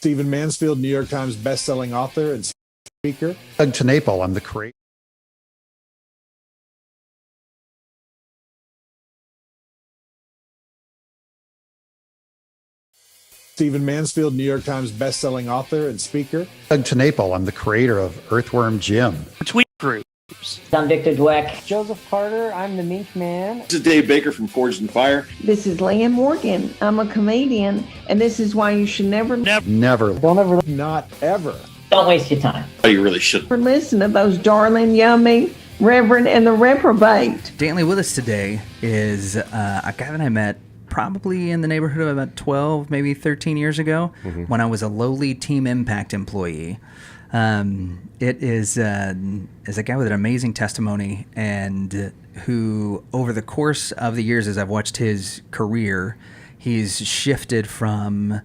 Stephen Mansfield, New York Times bestselling author and speaker. Doug Tenaple, I'm the creator. Stephen Mansfield, New York Times bestselling author and speaker. Doug Tenaple, I'm the creator of Earthworm Jim. Tweet groups. I'm Victor Dweck. Joseph Carter, I'm the Mink Man. This is Dave Baker from Forged in Fire. This is Leanne Morgan. I'm a comedian, and this is why you should never Not ever. Don't waste your time. Oh, you really should. listen to those darling, yummy Reverend and the Reprobate. Daily with us today is a guy that I met probably in the neighborhood of about 12, maybe 13 years ago when I was a lowly Team Impact employee. It is a guy with an amazing testimony and who, over the course of the years as I've watched his career, he's shifted from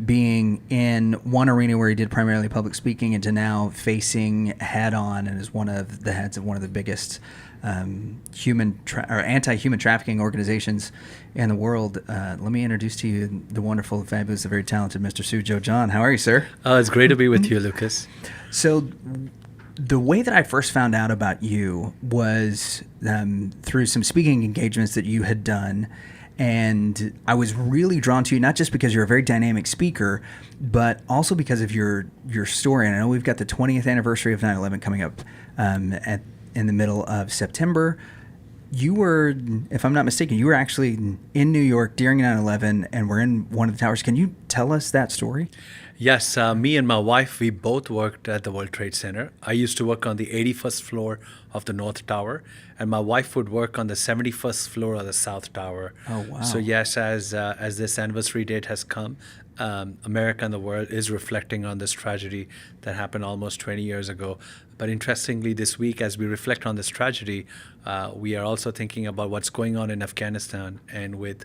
being in one arena where he did primarily public speaking into now facing head-on and is one of the heads of one of the biggest anti-human trafficking organizations in the world. Let me introduce to you the wonderful, fabulous, the very talented Mr. Sujo John. How are you, sir? It's great to be with you, Lucas. So the way that I first found out about you was through some speaking engagements that you had done. And I was really drawn to you, not just because you're a very dynamic speaker, but also because of your story. And I know we've got the 20th anniversary of 9/11 coming up in the middle of September. You were, if I'm not mistaken, you were actually in New York during 9/11 and were in one of the towers. Can you tell us that story? Yes, me and my wife, we both worked at the World Trade Center. I used to work on the 81st floor of the North Tower, and my wife would work on the 71st floor of the South Tower. Oh, wow. So yes, as this anniversary date has come, America and the world is reflecting on this tragedy that happened almost 20 years ago. But interestingly, this week, as we reflect on this tragedy, we are also thinking about what's going on in Afghanistan, and with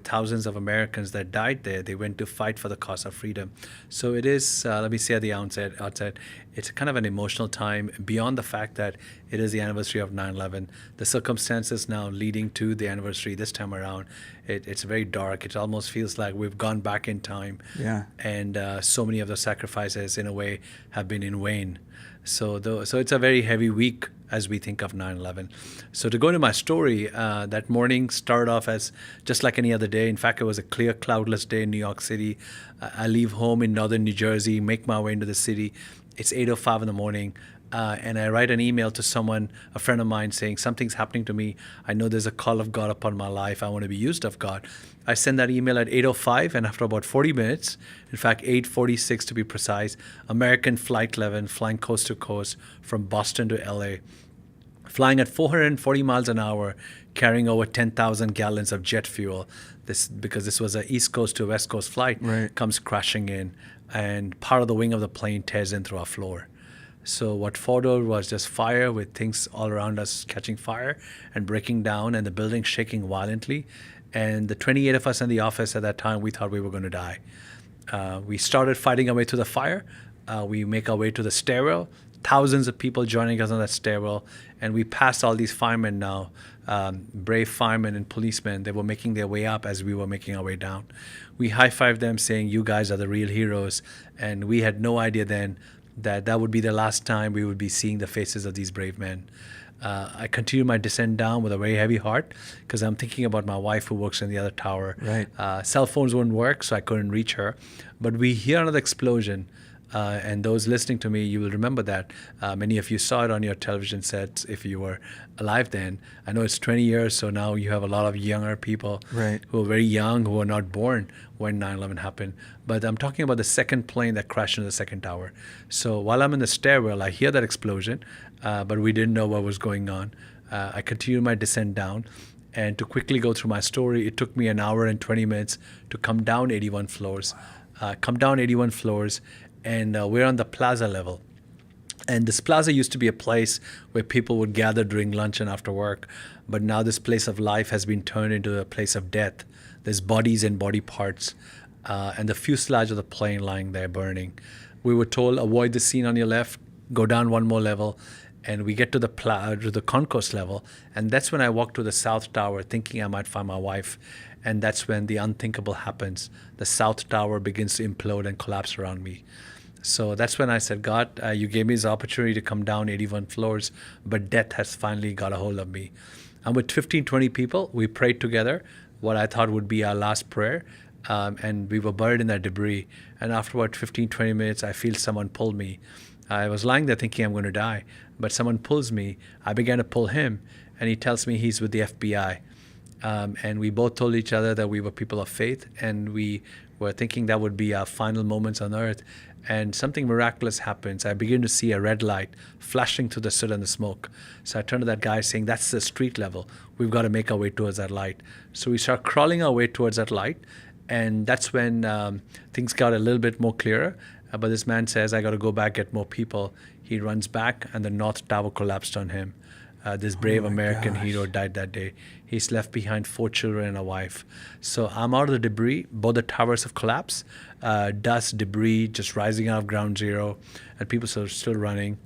thousands of Americans that died there, they went to fight for the cause of freedom. So it is, let me say at the outset, it's kind of an emotional time beyond the fact that it is the anniversary of 9/11. The circumstances now leading to the anniversary this time around, it's very dark. It almost feels like we've gone back in time. Yeah. And so many of the sacrifices, in a way, have been in vain. So it's a very heavy week as we think of 9/11. So to go into my story, that morning started off as just like any other day. In fact, it was a clear, cloudless day in New York City. I leave home in northern New Jersey, make my way into the city. It's 8:05 in the morning. And I write an email to someone, a friend of mine, saying something's happening to me. I know there's a call of God upon my life. I want to be used of God. I send that email at 8:05, and after about 40 minutes, in fact 8:46 to be precise, American Flight 11 flying coast to coast from Boston to LA, flying at 440 miles an hour, carrying over 10,000 gallons of jet fuel. Because this was an East Coast to West Coast flight, right, comes crashing in, and part of the wing of the plane tears in through our floor. So what followed was just fire, with things all around us catching fire and breaking down, and the building shaking violently. And the 28 of us in the office at that time, we thought we were going to die. We started fighting our way through the fire. We make our way to the stairwell. Thousands of people joining us on that stairwell. And we passed all these firemen now, brave firemen and policemen. They were making their way up as we were making our way down. We high-fived them, saying, "You guys are the real heroes." And we had no idea then that would be the last time we would be seeing the faces of these brave men. I continued my descent down with a very heavy heart, because I'm thinking about my wife who works in the other tower. Right. Cell phones wouldn't work, so I couldn't reach her. But we hear another explosion. And those listening to me, you will remember that. Many of you saw it on your television sets if you were alive then. I know it's 20 years, so now you have a lot of younger people, right, who are very young, who were not born when 9/11 happened. But I'm talking about the second plane that crashed into the second tower. So while I'm in the stairwell, I hear that explosion, but we didn't know what was going on. I continued my descent down. And to quickly go through my story, it took me an hour and 20 minutes to come down 81 floors. And we're on the plaza level. And this plaza used to be a place where people would gather during lunch and after work. But now this place of life has been turned into a place of death. There's bodies and body parts, and the fuselage of the plane lying there burning. We were told, avoid the scene on your left, go down one more level, And we get to the concourse level, and that's when I walk to the South Tower thinking I might find my wife. And that's when the unthinkable happens. The South Tower begins to implode and collapse around me. So that's when I said, God, you gave me this opportunity to come down 81 floors, but death has finally got a hold of me. And with 15, 20 people, we prayed together what I thought would be our last prayer. And we were buried in that debris. And after about 15, 20 minutes, I feel someone pulled me. I was lying there thinking I'm going to die, but someone pulls me. I began to pull him, and he tells me he's with the FBI. And we both told each other that we were people of faith, and we were thinking that would be our final moments on earth. And something miraculous happens. I begin to see a red light flashing through the soot and the smoke. So I turn to that guy saying, that's the street level. We've got to make our way towards that light. So we start crawling our way towards that light. And that's when things got a little bit more clearer. But this man says, I got to go back, get more people. He runs back, and the North Tower collapsed on him. This brave American hero died that day. He's left behind 4 children and a wife. So I'm out of the debris. Both the towers have collapsed. Dust, debris, just rising out of ground zero. And people are still running.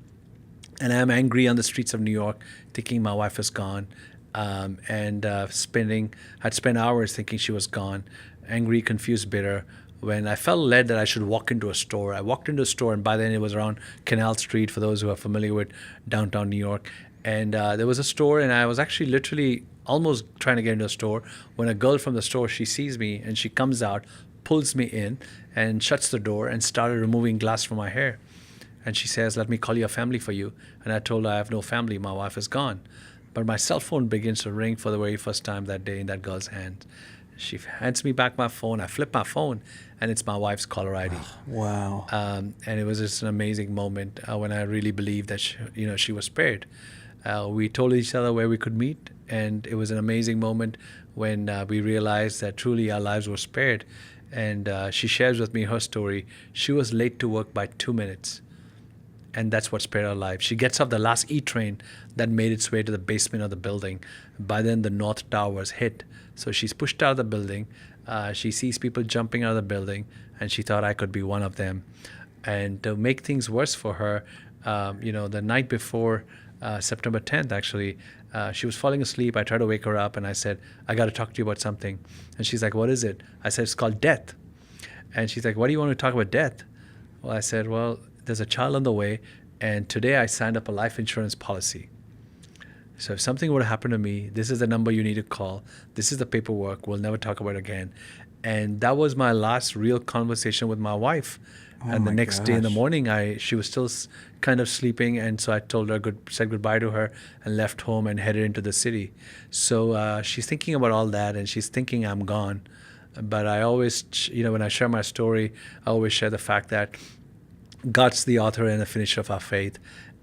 And I'm angry on the streets of New York, thinking my wife is gone. I'd spent hours thinking she was gone. Angry, confused, bitter. When I felt led that I should walk into a store. I walked into a store, and by then it was around Canal Street, for those who are familiar with downtown New York. And there was a store, and I was actually literally almost trying to get into a store when a girl from the store, she sees me, and she comes out, pulls me in, and shuts the door and started removing glass from my hair. And she says, let me call your family for you. And I told her I have no family. My wife is gone. But my cell phone begins to ring for the very first time that day in that girl's hand. She hands me back my phone. I flip my phone, and it's my wife's caller ID. Wow. And it was just an amazing moment when I really believed that she was spared. We told each other where we could meet, and it was an amazing moment when we realized that truly our lives were spared. And she shares with me her story. She was late to work by 2 minutes, and that's what spared her life. She gets off the last E train that made its way to the basement of the building. By then, the North Tower was hit. So she's pushed out of the building. She sees people jumping out of the building, and she thought I could be one of them. And to make things worse for her, the night before September 10th, actually, she was falling asleep. I tried to wake her up, and I said, I got to talk to you about something. And she's like, what is it? I said, it's called death. And she's like, why do you want to talk about death? Well, I said, well, there's a child on the way, and today I signed up a life insurance policy. So if something would happen to me, this is the number you need to call. This is the paperwork. We'll never talk about it again. And that was my last real conversation with my wife. And the next day in the morning, she was still kind of sleeping. And so I told her, said goodbye to her, and left home and headed into the city. So she's thinking about all that, and she's thinking I'm gone. But I always, when I share my story, I always share the fact that God's the author and the finisher of our faith.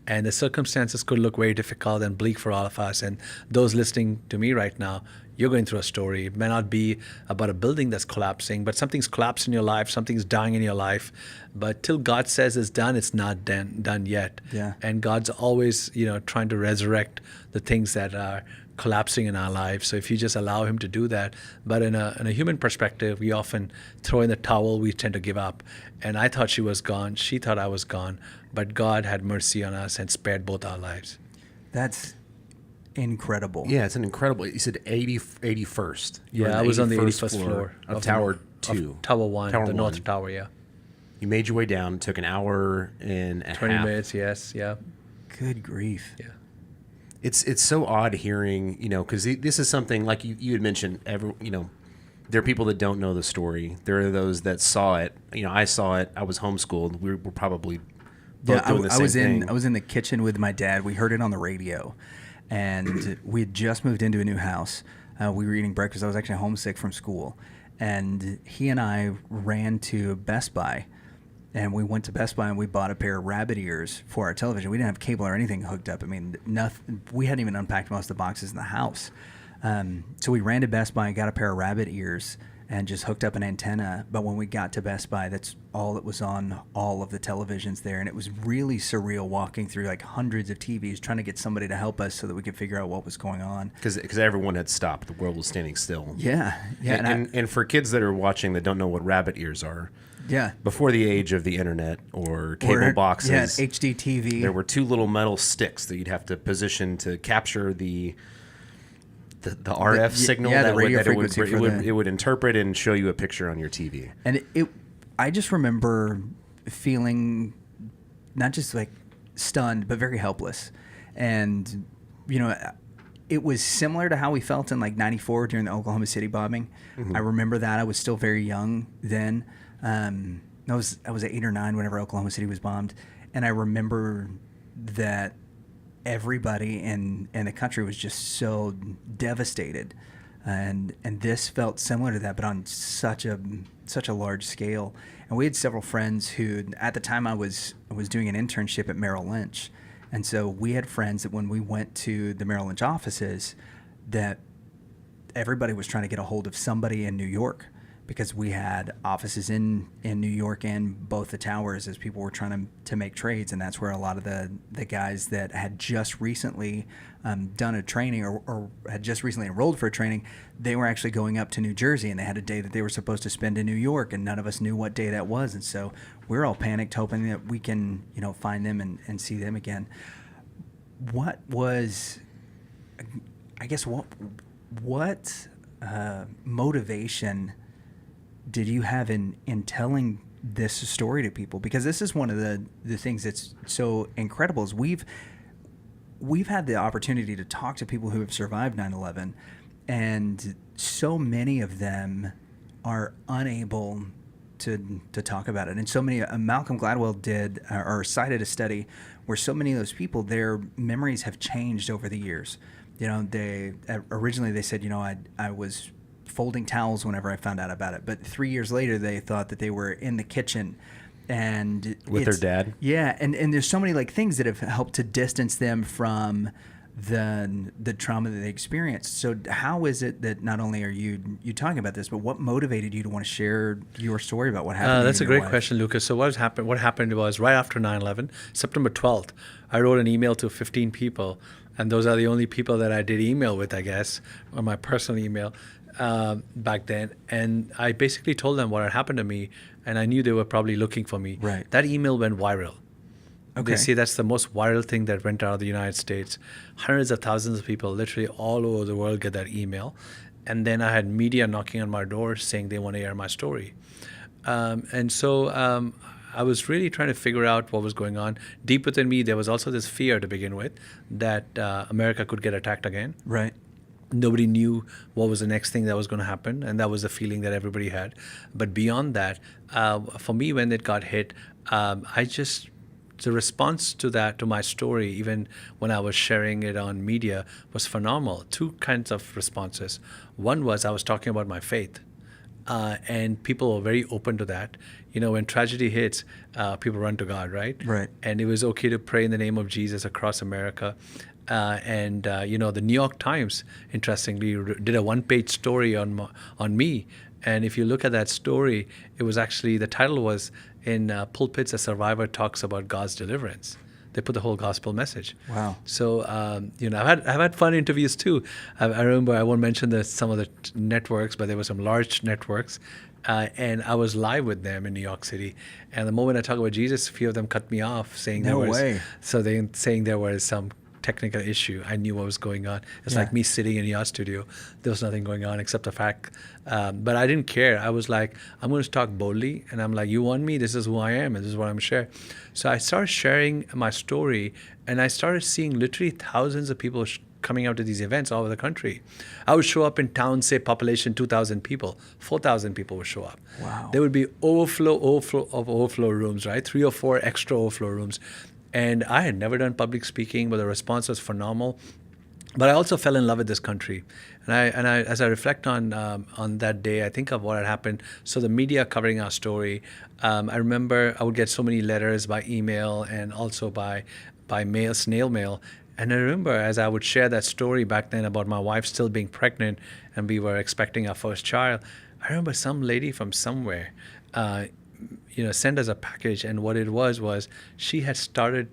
And the circumstances could look very difficult and bleak for all of us. And those listening to me right now, you're going through a story. It may not be about a building that's collapsing, but something's collapsed in your life, something's dying in your life. But till God says it's done, it's not done yet. Yeah. And God's always, trying to resurrect the things that are collapsing in our lives. So if you just allow him to do that. But in a human perspective, we often throw in the towel, we tend to give up. And I thought she was gone. She thought I was gone. But God had mercy on us and spared both our lives. That's incredible. Yeah, it's an incredible. You said 81st. Yeah, I was on the 81st floor of Tower 2. Of Tower 1, the North Tower, yeah. You made your way down. It took an hour and a 20 half. minutes, yes, yeah. Good grief. Yeah. It's so odd hearing, because this is something like you had mentioned. There are people that don't know the story. There are those that saw it. I saw it. I was homeschooled. We were probably both doing the same thing. I was in the kitchen with my dad. We heard it on the radio, and we had just moved into a new house. We were eating breakfast. I was actually homesick from school, and he and I ran to Best Buy. And we went to Best Buy and we bought a pair of rabbit ears for our television. We didn't have cable or anything hooked up. I mean, nothing. We hadn't even unpacked most of the boxes in the house. So we ran to Best Buy and got a pair of rabbit ears and just hooked up an antenna. But when we got to Best Buy, that's all that was on all of the televisions there. And it was really surreal walking through like hundreds of TVs trying to get somebody to help us so that we could figure out what was going on. Because everyone had stopped. The world was standing still. Yeah. And for kids that are watching that don't know what rabbit ears are, Yeah. Before the age of the internet or cable boxes. Yeah, HD TV. There were two little metal sticks that you'd have to position to capture the RF signal the that radio it frequency it would interpret and show you a picture on your TV. And I just remember feeling not just like stunned, but very helpless. And, it was similar to how we felt in like 94 during the Oklahoma City bombing. Mm-hmm. I remember that. I was still very young then. I was 8 or 9 whenever Oklahoma City was bombed. And I remember that everybody in the country was just so devastated. And this felt similar to that, but on such a large scale. And we had several friends who, at the time I was doing an internship at Merrill Lynch. And so we had friends that when we went to the Merrill Lynch offices, that everybody was trying to get a hold of somebody in New York, because we had offices in New York and both the towers as people were trying to make trades. And that's where a lot of the guys that had just recently done a training or had just recently enrolled for a training, they were actually going up to New Jersey, and they had a day that they were supposed to spend in New York, and none of us knew what day that was. And so we're all panicked, hoping that we can, find them and see them again. What was, I guess, what motivation did you have in telling this story to people? Because this is one of the things that's so incredible is we've had the opportunity to talk to people who have survived 9/11, and so many of them are unable to talk about it. And so many, Malcolm Gladwell did or cited a study where so many of those people, their memories have changed over the years. They originally they said, I was folding towels whenever I found out about it. But 3 years later, they thought that they were in the kitchen and with their dad. Yeah, and there's so many like things that have helped to distance them from the trauma that they experienced. So how is it that not only are you talking about this, but what motivated you to want to share your story about what happened? That's a great question, Lucas. So what happened was right after 9/11, September 12th, I wrote an email to 15 people, and those are the only people that I did email with, I guess, on my personal email. Back then, and I basically told them what had happened to me, and I knew they were probably looking for me. Right. That email went viral. Okay. They say that's the most viral thing that went out of the United States. Hundreds of thousands of people, literally all over the world, get that email. And then I had media knocking on my door saying they want to hear my story. And so I was really trying to figure out what was going on. Deep within me, there was also this fear to begin with that America could get attacked again. Right. Nobody knew what was the next thing that was going to happen, and that was the feeling that everybody had. But beyond that, for me, when it got hit, the response to that, to my story, even when I was sharing it on media, was phenomenal. Two kinds of responses. One was I was talking about my faith, and people were very open to that. When tragedy hits, people run to God, right? Right. And it was okay to pray in the name of Jesus across America. The New York Times, interestingly, did a one-page story on me. And if you look at that story, it was actually, the title was, "In Pulpits, a Survivor Talks About God's Deliverance." They put the whole gospel message. Wow. So, I've had fun interviews too. I remember, I won't mention some of the networks, but there were some large networks. And I was live with them in New York City. And the moment I talk about Jesus, a few of them cut me off, saying there was some technical issue. I knew what was going on. It's like me sitting in your studio. There was nothing going on except the fact. But I didn't care. I was like, I'm going to talk boldly. And I'm like, you want me? This is who I am. And this is what I'm sharing. So I started sharing my story. And I started seeing literally thousands of people coming out to these events all over the country. I would show up in towns, say population 2,000 people, 4,000 people would show up. Wow. There would be overflow rooms, right? 3 or 4 extra overflow rooms. And I had never done public speaking, but the response was phenomenal. But I also fell in love with this country. And I as I reflect on that day, I think of what had happened. So the media covering our story, I remember I would get so many letters by email and also by mail, snail mail. And I remember as I would share that story back then about my wife still being pregnant and we were expecting our first child, I remember some lady from somewhere sent us a package, and what it was she had started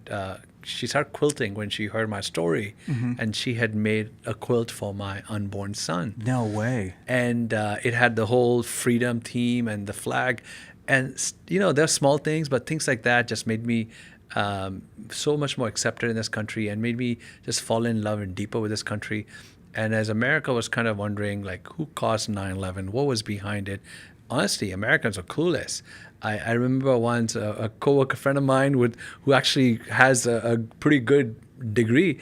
quilting when she heard my story, and she had made a quilt for my unborn son. No way. And it had the whole freedom theme and the flag, And there are small things, but things like that just made me so much more accepted in this country and made me just fall in love and deeper with this country. And as America was kind of wondering, like, who caused 9/11? What was behind it? Honestly, Americans are clueless. I remember once a coworker friend of mine who actually has a pretty good degree.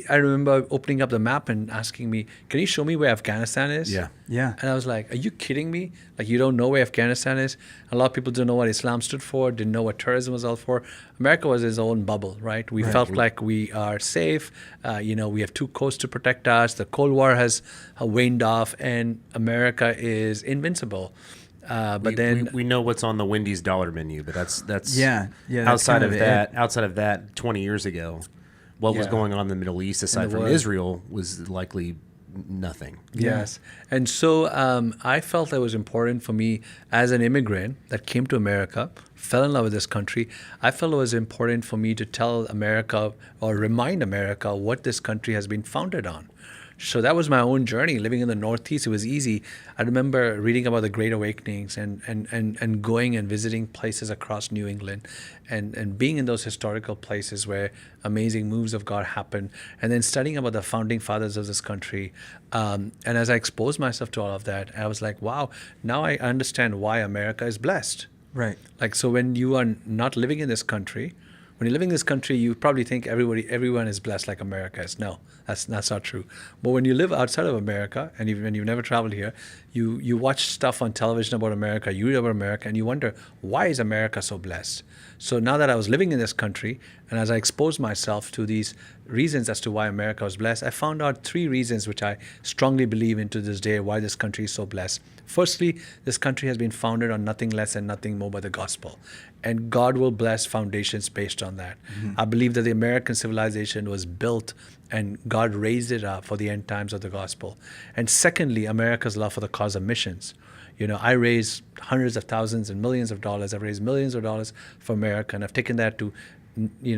I remember opening up the map and asking me, "Can you show me where Afghanistan is?" Yeah. Yeah. And I was like, "Are you kidding me? Like, you don't know where Afghanistan is?" A lot of people didn't know what Islam stood for, didn't know what terrorism was all for. America was its own bubble, right? We felt like we are safe. We have two coasts to protect us. The Cold War has waned off, and America is invincible. But then we know what's on the Wendy's dollar menu, but that's that's outside kind of of that. Outside of that, 20 years ago, what was Yeah. going on in the Middle East aside from world. Israel was likely nothing. Yes. And so I felt that it was important for me as an immigrant that came to America, fell in love with this country. I felt it was important for me to tell America or remind America what this country has been founded on. So that was my own journey. Living in the Northeast, it was easy. I remember reading about the Great Awakenings and going and visiting places across New England and being in those historical places where amazing moves of God happened, and then studying about the founding fathers of this country. And as I exposed myself to all of that, I was like, wow, now I understand why America is blessed. Right. Like, so when you are not living in this country, when you live in this country, you probably think everyone is blessed like America is. No, that's not true. But when you live outside of America, and when you've never traveled here, you watch stuff on television about America, you read about America, and you wonder, why is America so blessed? So now that I was living in this country, and as I exposed myself to these reasons as to why America was blessed, I found out 3 reasons which I strongly believe into this day why this country is so blessed. Firstly, this country has been founded on nothing less and nothing more but the gospel. And God will bless foundations based on that. I believe that the American civilization was built and God raised it up for the end times of the gospel. And secondly, America's love for the cause of missions. I raise hundreds of thousands and millions of dollars. I've raised millions of dollars for America, and I've taken that to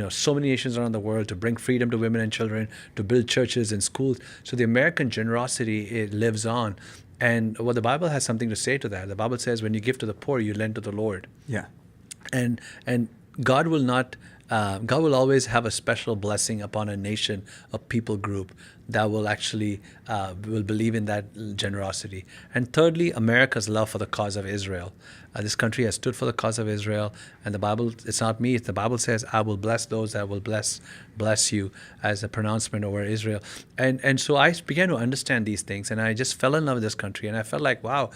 so many nations around the world to bring freedom to women and children, to build churches and schools. So the American generosity, it lives on. And what the Bible has something to say to that. The Bible says when you give to the poor, you lend to the Lord. Yeah. And God will not. God will always have a special blessing upon a nation, a people group that will actually will believe in that generosity. And thirdly, America's love for the cause of Israel. This country has stood for the cause of Israel, and the Bible, it's not me, the Bible says, I will bless those that will bless you, as a pronouncement over Israel. And so I began to understand these things, and I just fell in love with this country, and I felt like, wow.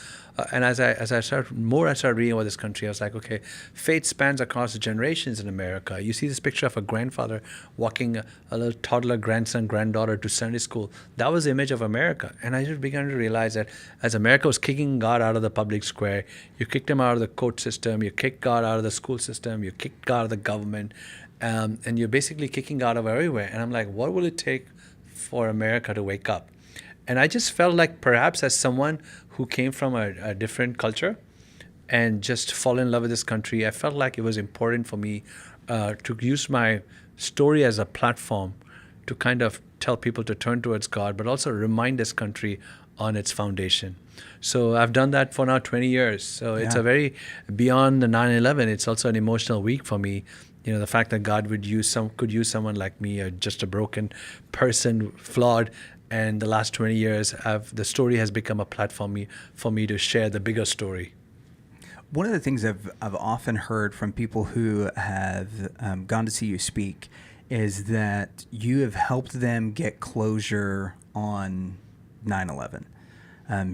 And as I started reading about this country, I was like, okay, faith spans across the generations in America. You see this picture of a grandfather walking a little toddler grandson, granddaughter to Sunday school. That was the image of America. And I just began to realize that as America was kicking God out of the public square, you kicked him out of the court system, you kicked God out of the school system, you kicked God out of the government, and you're basically kicking God out of everywhere. And I'm like, what will it take for America to wake up? And I just felt like perhaps as someone who came from a different culture and just fall in love with this country, I felt like it was important for me to use my story as a platform to kind of tell people to turn towards God, but also remind this country on its foundation. So I've done that for now 20 years. So it's a very, beyond the 9/11, it's also an emotional week for me. The fact that God could use someone like me, just a broken person, flawed, and the last 20 years, the story has become a platform for me to share the bigger story. One of the things I've often heard from people who have gone to see you speak is that you have helped them get closure on 9/11.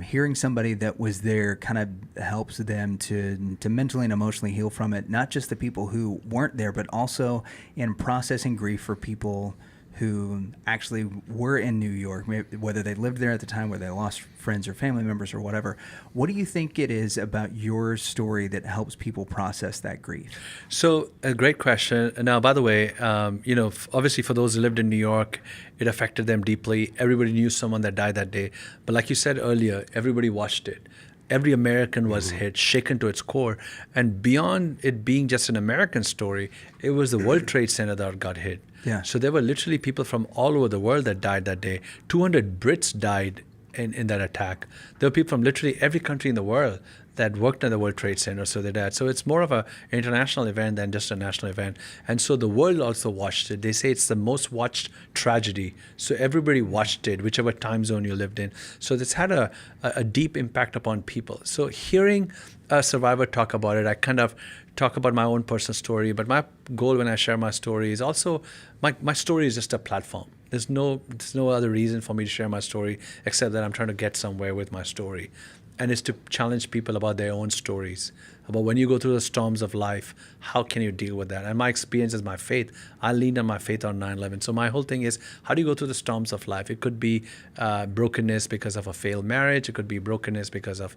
Hearing somebody that was there kind of helps them to mentally and emotionally heal from it. Not just the people who weren't there, but also in processing grief for people who actually were in New York, whether they lived there at the time, whether they lost friends or family members or whatever. What do you think it is about your story that helps people process that grief? So, a great question. Now, by the way, obviously for those who lived in New York, it affected them deeply. Everybody knew someone that died that day. But like you said earlier, everybody watched it. Every American was hit, shaken to its core. And beyond it being just an American story, it was the World Trade Center that got hit. Yeah. So there were literally people from all over the world that died that day. 200 Brits died in that attack. There were people from literally every country in the world that worked at the World Trade Center, so they died. So it's more of an international event than just a national event. And so the world also watched it. They say it's the most watched tragedy. So everybody watched it, whichever time zone you lived in. So it's had a deep impact upon people. So hearing a survivor talk about it, I kind of talk about my own personal story. But my goal when I share my story is also, my story is just a platform. There's no other reason for me to share my story except that I'm trying to get somewhere with my story. And it's to challenge people about their own stories, about when you go through the storms of life, how can you deal with that? And my experience is my faith. I leaned on my faith on 9/11. So my whole thing is, how do you go through the storms of life? It could be brokenness because of a failed marriage. It could be brokenness because of,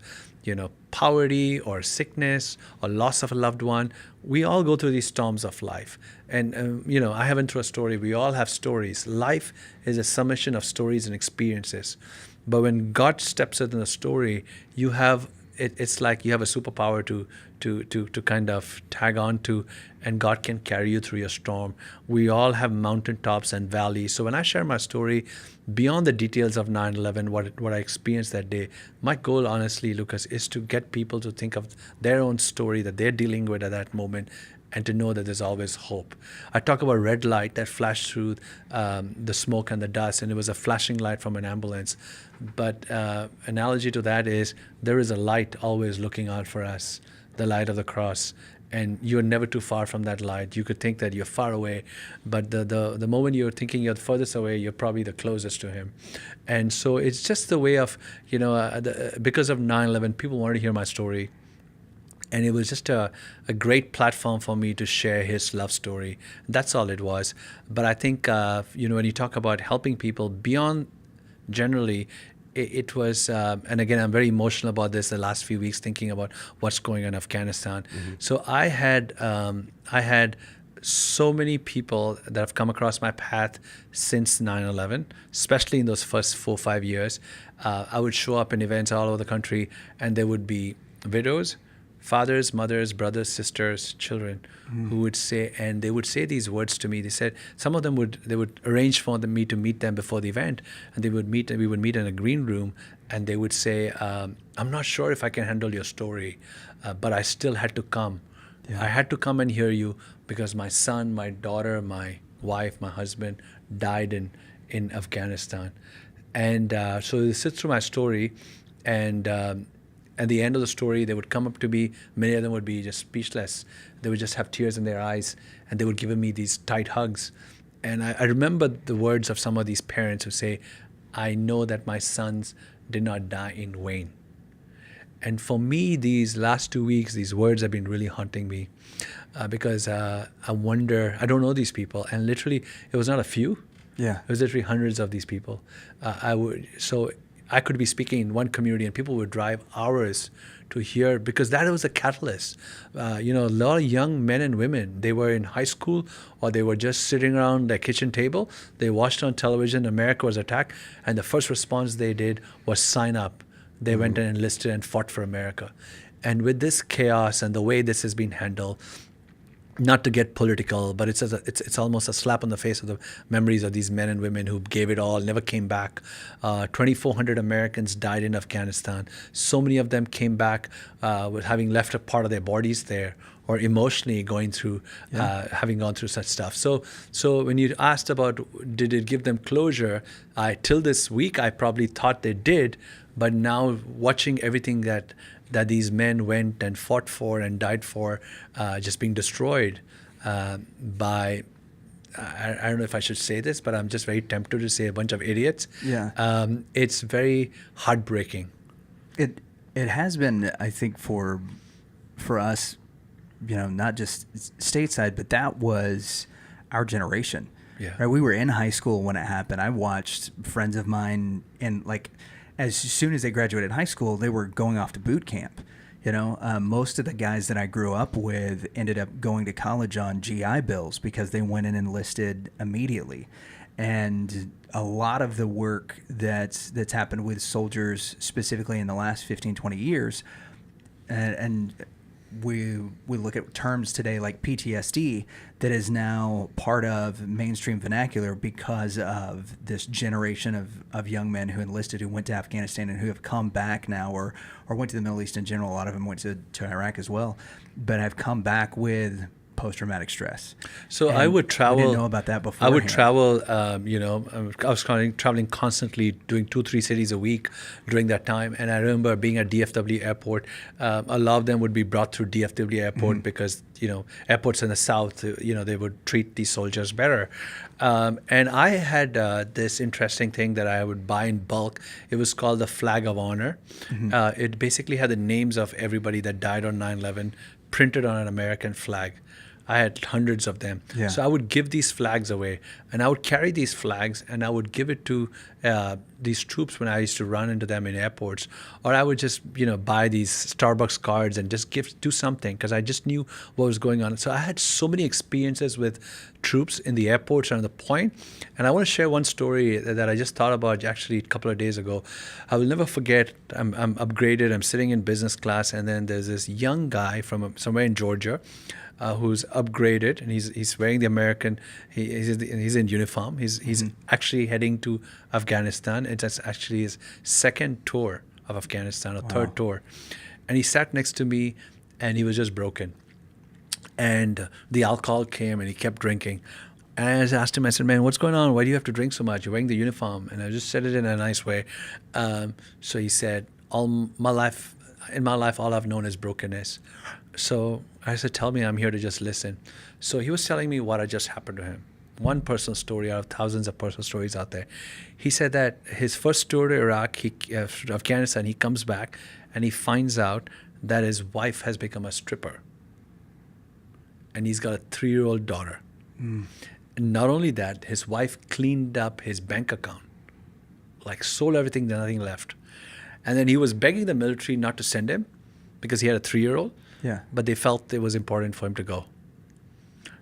poverty or sickness or loss of a loved one. We all go through these storms of life. And, I haven't through a story. We all have stories. Life is a summation of stories and experiences. But when God steps into the story, you have it's like you have a superpower to kind of tag on to, and God can carry you through your storm. We all have mountaintops and valleys. So when I share my story, beyond the details of 9/11, what I experienced that day, my goal, honestly, Lucas, is to get people to think of their own story that they're dealing with at that moment, and to know that there's always hope. I talk about red light that flashed through the smoke and the dust, and it was a flashing light from an ambulance. But analogy to that is there is a light always looking out for us, the light of the cross. And you're never too far from that light. You could think that you're far away, but the moment you're thinking you're the furthest away, you're probably the closest to him. And so it's just the way of, because of 9/11, people wanted to hear my story. And it was just a great platform for me to share his love story. That's all it was. But I think, when you talk about helping people beyond generally, it was, and again, I'm very emotional about this the last few weeks, thinking about what's going on in Afghanistan. Mm-hmm. So I had so many people that have come across my path since 9/11, especially in those first 4 or 5 years. I would show up in events all over the country, and there would be widows, fathers, mothers, brothers, sisters, children who would say, and they would say these words to me. They said, some of them they would arrange for me to meet them before the event, and we would meet in a green room, and they would say, I'm not sure if I can handle your story, but I still had to come. Yeah. I had to come and hear you because my son, my daughter, my wife, my husband died in Afghanistan. And so they sit through my story, and at the end of the story, they would come up to me. Many of them would be just speechless. They would just have tears in their eyes, and they would give me these tight hugs. And I remember the words of some of these parents who say, I know that my sons did not die in vain. And for me, these last 2 weeks, these words have been really haunting me because I wonder, I don't know these people. And literally, it was not a few. Yeah. It was literally hundreds of these people. I could be speaking in one community and people would drive hours to hear, because that was a catalyst. A lot of young men and women, they were in high school or they were just sitting around their kitchen table. They watched on television, America was attacked, and the first response they did was sign up. They went and enlisted and fought for America. And with this chaos and the way this has been handled, not to get political, but it's almost a slap on the face of the memories of these men and women who gave it all, never came back. 2,400 Americans died in Afghanistan. So many of them came back with having left a part of their bodies there, or emotionally going through, having gone through such stuff. So when you asked about did it give them closure, till this week I probably thought they did, but now watching everything that these men went and fought for and died for, just being destroyed by, I don't know if I should say this, but I'm just very tempted to say a bunch of idiots. Yeah. It's very heartbreaking. It has been, I think, for us, not just stateside, but that was our generation. Yeah. Right? We were in high school when it happened. I watched friends of mine, and as soon as they graduated high school, they were going off to boot camp. Most of the guys that I grew up with ended up going to college on GI Bills because they went and enlisted immediately. And a lot of the work that's happened with soldiers, specifically in the last 15, 20 years, and we look at terms today like PTSD that is now part of mainstream vernacular because of this generation of young men who enlisted, who went to Afghanistan and who have come back now, or went to the Middle East in general. A lot of them went to Iraq as well, but have come back with post-traumatic stress. So And I would travel. I didn't know about that before. I would travel. I was traveling constantly, doing 2-3 cities a week during that time. And I remember being at DFW airport. A lot of them would be brought through DFW airport because airports in the South, they would treat these soldiers better. And I had this interesting thing that I would buy in bulk. It was called the Flag of Honor. It basically had the names of everybody that died on 9/11 printed on an American flag. I had hundreds of them. Yeah. So I would give these flags away, and I would carry these flags and I would give it to these troops when I used to run into them in airports, or I would just buy these Starbucks cards and just do something, because I just knew what was going on. So I had so many experiences with troops in the airports and on the point, and I want to share one story that I just thought about actually a couple of days ago. I will never forget. I'm upgraded. I'm sitting in business class, and then there's this young guy from somewhere in Georgia. Who's upgraded, and he's wearing the American. He's in uniform. He's actually heading to Afghanistan. It's actually his second tour of Afghanistan, or third tour, and he sat next to me, and he was just broken. And the alcohol came, and he kept drinking. And I just asked him, I said, "Man, what's going on? Why do you have to drink so much? You're wearing the uniform." And I just said it in a nice way. So he said, in my life, all I've known is brokenness. So I said, "Tell me, I'm here to just listen." So he was telling me what had just happened to him. One personal story out of thousands of personal stories out there. He said that his first tour to Iraq, Afghanistan, he comes back and he finds out that his wife has become a stripper. And he's got a 3-year-old daughter. And not only that, his wife cleaned up his bank account, like sold everything, there's nothing left. And then he was begging the military not to send him because he had a 3-year-old. Yeah. But they felt it was important for him to go.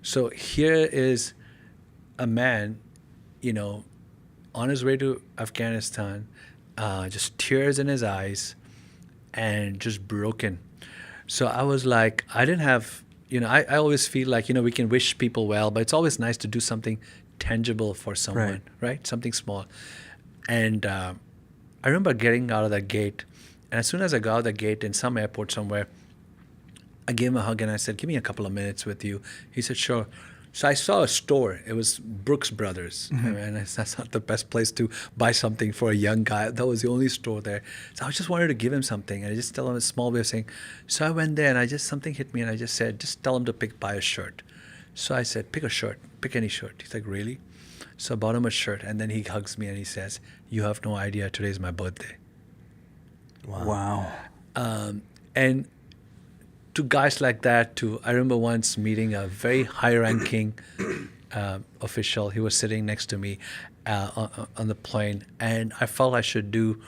So here is a man, on his way to Afghanistan, just tears in his eyes and just broken. So I was like, I didn't have, I always feel like, we can wish people well, but it's always nice to do something tangible for someone, right? Something small. And I remember getting out of that gate. And as soon as I got out of the gate in some airport somewhere, I gave him a hug and I said, "Give me a couple of minutes with you." He said, "Sure." So I saw a store. It was Brooks Brothers. And that's not the best place to buy something for a young guy. That was the only store there. So I just wanted to give him something. And I just tell him a small way of saying. So I went there and something hit me and I just said, "Just tell him to buy a shirt." So I said, "Pick a shirt. Pick any shirt." He's like, "Really?" So I bought him a shirt, and then he hugs me and he says, "You have no idea. Today's my birthday." Wow. And to guys like that, I remember once meeting a very high-ranking official. He was sitting next to me on the plane, and I felt I should do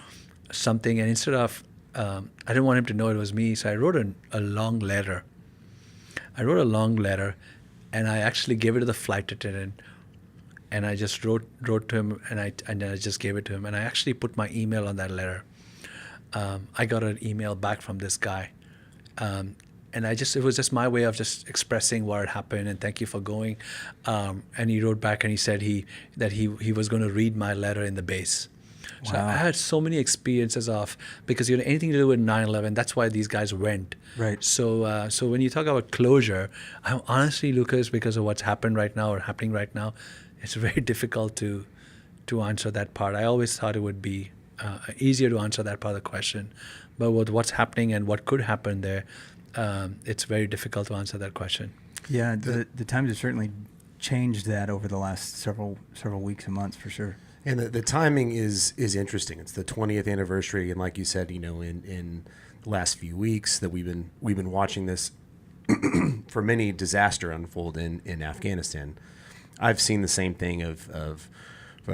something. And instead of, I didn't want him to know it was me, so I wrote a long letter. And I actually gave it to the flight attendant. And I just wrote to him, and I just gave it to him. And I actually put my email on that letter. I got an email back from this guy. And it was just my way of just expressing what had happened and thank you for going. And he wrote back and he said that he was going to read my letter in the base. Wow. So I had so many experiences because anything to do with 9/11, that's why these guys went. Right. So when you talk about closure, I'm honestly, Lucas, because of what's happened right now or happening right now, it's very difficult to answer that part. I always thought it would be easier to answer that part of the question. But with what's happening and what could happen there, it's very difficult to answer that question. Yeah, the times have certainly changed that over the last several weeks and months for sure. And the timing is interesting. It's the 20th anniversary, and like you said, in the last few weeks that we've been watching this for many disaster unfold in Afghanistan. I've seen the same thing of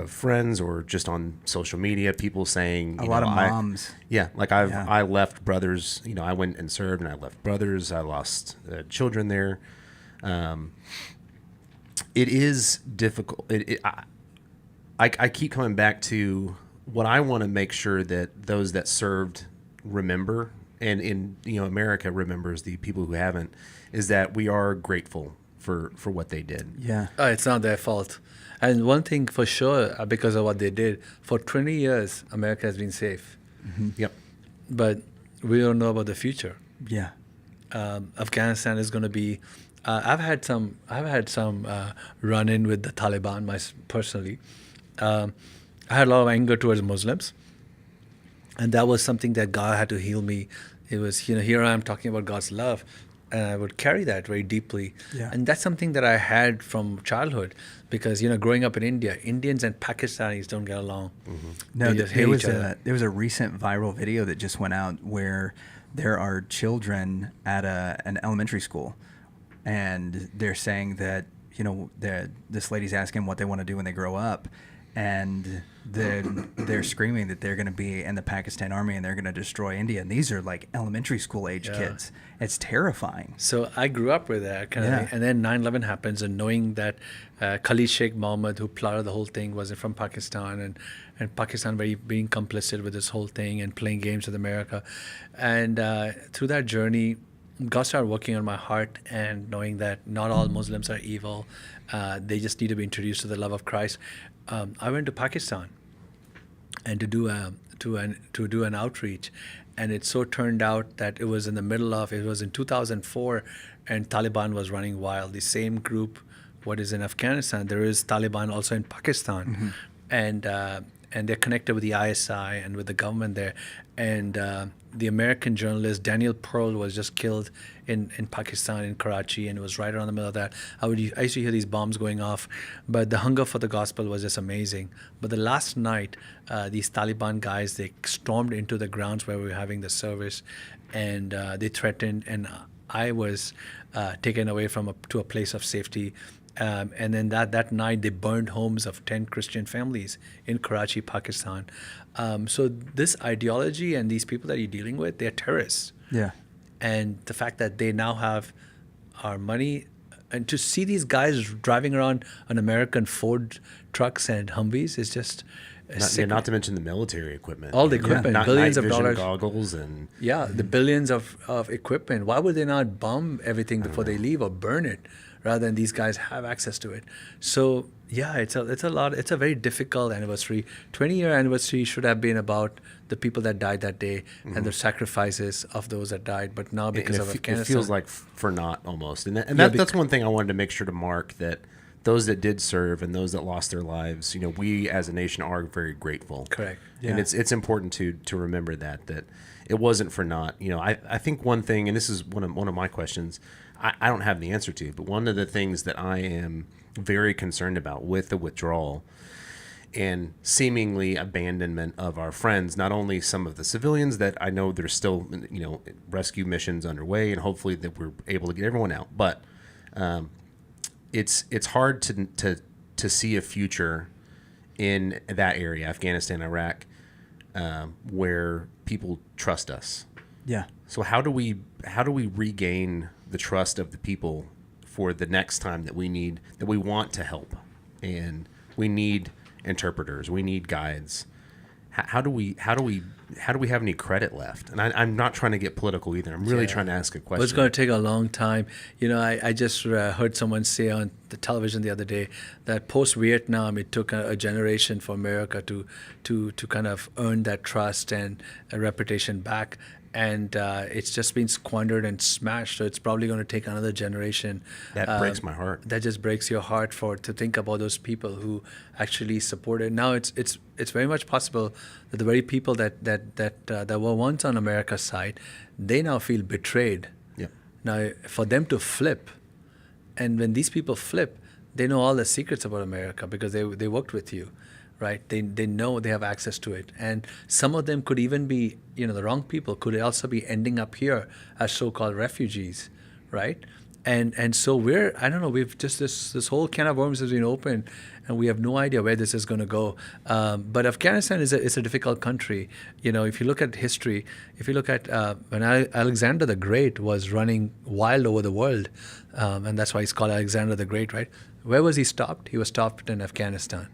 friends or just on social media, people saying a lot of moms. I left brothers. I went and served, and I left brothers. I lost children there. It is difficult. I keep coming back to what I want to make sure that those that served remember and in America remembers the people who haven't, is that we are grateful for what they did. Yeah. It's not their fault. And one thing for sure, because of what they did, for 20 years, America has been safe. Yep. But we don't know about the future. Yeah. Afghanistan is going to be. I've had some run-in with the Taliban personally. I had a lot of anger towards Muslims, and that was something that God had to heal me. It was, here I am talking about God's love, and I would carry that very deeply. Yeah. And that's something that I had from childhood, because growing up in India, Indians and Pakistanis don't get along. No, They just hate each other. there was a recent viral video that just went out where there are children at an elementary school, and they're saying that this lady's asking what they want to do when they grow up, and they're screaming that they're going to be in the Pakistan army and they're going to destroy India, and these are like elementary school age kids. It's terrifying. So I grew up with that kind of thing. And then 9/11 happens, and knowing that Khalid Sheikh Mohammed, who plotted the whole thing, was from Pakistan, and Pakistan being complicit with this whole thing and playing games with America. And through that journey, God started working on my heart, and knowing that not all Muslims are evil. They just need to be introduced to the love of Christ. I went to Pakistan and to do an outreach, and it so turned out that it was in 2004, and Taliban was running wild. The same group, what is in Afghanistan, there is Taliban also in Pakistan, and they're connected with the ISI and with the government there. And the American journalist Daniel Pearl was just killed in Pakistan, in Karachi, and it was right around the middle of that. I used to hear these bombs going off, but the hunger for the gospel was just amazing. But the last night, these Taliban guys, they stormed into the grounds where we were having the service, and they threatened, and I was taken away to a place of safety. And then that night, they burned homes of 10 Christian families in Karachi, Pakistan. So this ideology and these people that you're dealing with, they're terrorists. Yeah. And the fact that they now have our money, and to see these guys driving around on American Ford trucks and Humvees is just not to mention the military equipment. All the equipment, billions of night vision dollars. goggles and the billions of equipment. Why would they not bomb everything before they leave or burn it, rather than these guys have access to it? So it's a lot. It's a very difficult anniversary. 20-year anniversary should have been about the people that died that day and the sacrifices of those that died. But now, because of Afghanistan, it feels like for naught almost. And that's one thing I wanted to make sure to mark, that those that did serve and those that lost their lives, we as a nation are very grateful. Correct. And it's important to remember that it wasn't for naught. I think one thing, and this is one of my questions, I don't have the answer to, but one of the things that I am very concerned about with the withdrawal and seemingly abandonment of our friends, not only some of the civilians that I know there's still rescue missions underway, and hopefully that we're able to get everyone out, but it's hard to see a future in that area, Afghanistan, Iraq, where people trust us. Yeah. So how do we regain the trust of the people for the next time that we want to help, and we need interpreters, we need guides? How do we have any credit left? And I'm not trying to get political either. I'm really trying to ask a question. Well, it's going to take a long time. I just heard someone say on the television the other day that post-Vietnam, it took a generation for America to kind of earn that trust and a reputation back. And it's just been squandered and smashed. So it's probably going to take another generation. That breaks my heart. That just breaks your heart to think about those people who actually supported. Now it's very much possible that the very people that were once on America's side, they now feel betrayed. Yeah. Now for them to flip, and when these people flip, they know all the secrets about America because they worked with you. Right, they know they have access to it, and some of them could even be, the wrong people could also be ending up here as so-called refugees, right? And so we've just this whole can of worms has been opened, and we have no idea where this is going to go. But Afghanistan is a difficult country. If you look at history, if you look at when Alexander the Great was running wild over the world, and that's why he's called Alexander the Great, right? Where was he stopped? He was stopped in Afghanistan.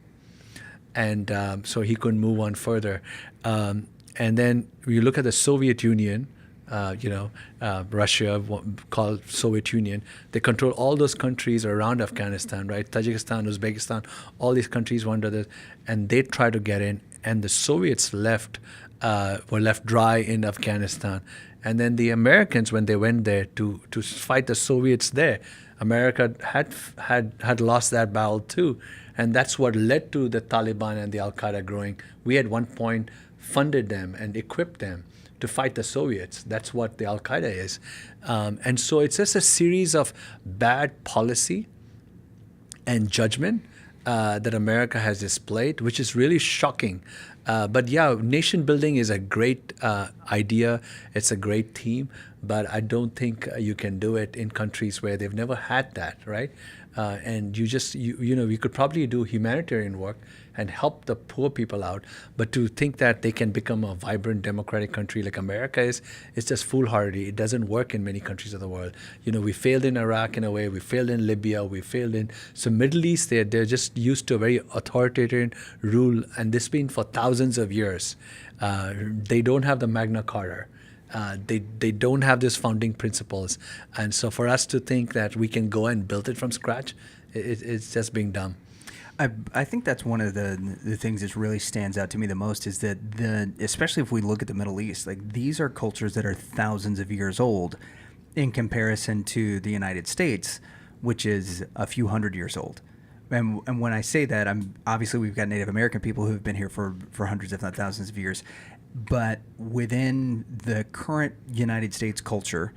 And so he couldn't move on further. And then you look at the Soviet Union, Russia, called Soviet Union. They control all those countries around Afghanistan, right? Tajikistan, Uzbekistan, all these countries were under this, and they tried to get in, and the Soviets were left dry in Afghanistan. And then the Americans, when they went there to fight the Soviets there, America had lost that battle too. And that's what led to the Taliban and the Al-Qaeda growing. We at one point funded them and equipped them to fight the Soviets. That's what the Al-Qaeda is. And so it's just a series of bad policy and judgment that America has displayed, which is really shocking. But yeah, nation building is a great idea. It's a great theme, but I don't think you can do it in countries where they've never had that, right? And you could probably do humanitarian work and help the poor people out, but to think that they can become a vibrant democratic country like America is, it's just foolhardy. It doesn't work in many countries of the world. We failed in Iraq in a way, we failed in Libya, we failed in, so Middle East, they're just used to a very authoritarian rule, and this has been for thousands of years. They don't have the Magna Carta. They don't have these founding principles. And so for us to think that we can go and build it from scratch, it's just being dumb. I think that's one of the things that really stands out to me the most is that especially if we look at the Middle East, like these are cultures that are thousands of years old in comparison to the United States, which is a few hundred years old. And when I say that, obviously we've got Native American people who have been here for hundreds, if not thousands of years. But within the current United States culture,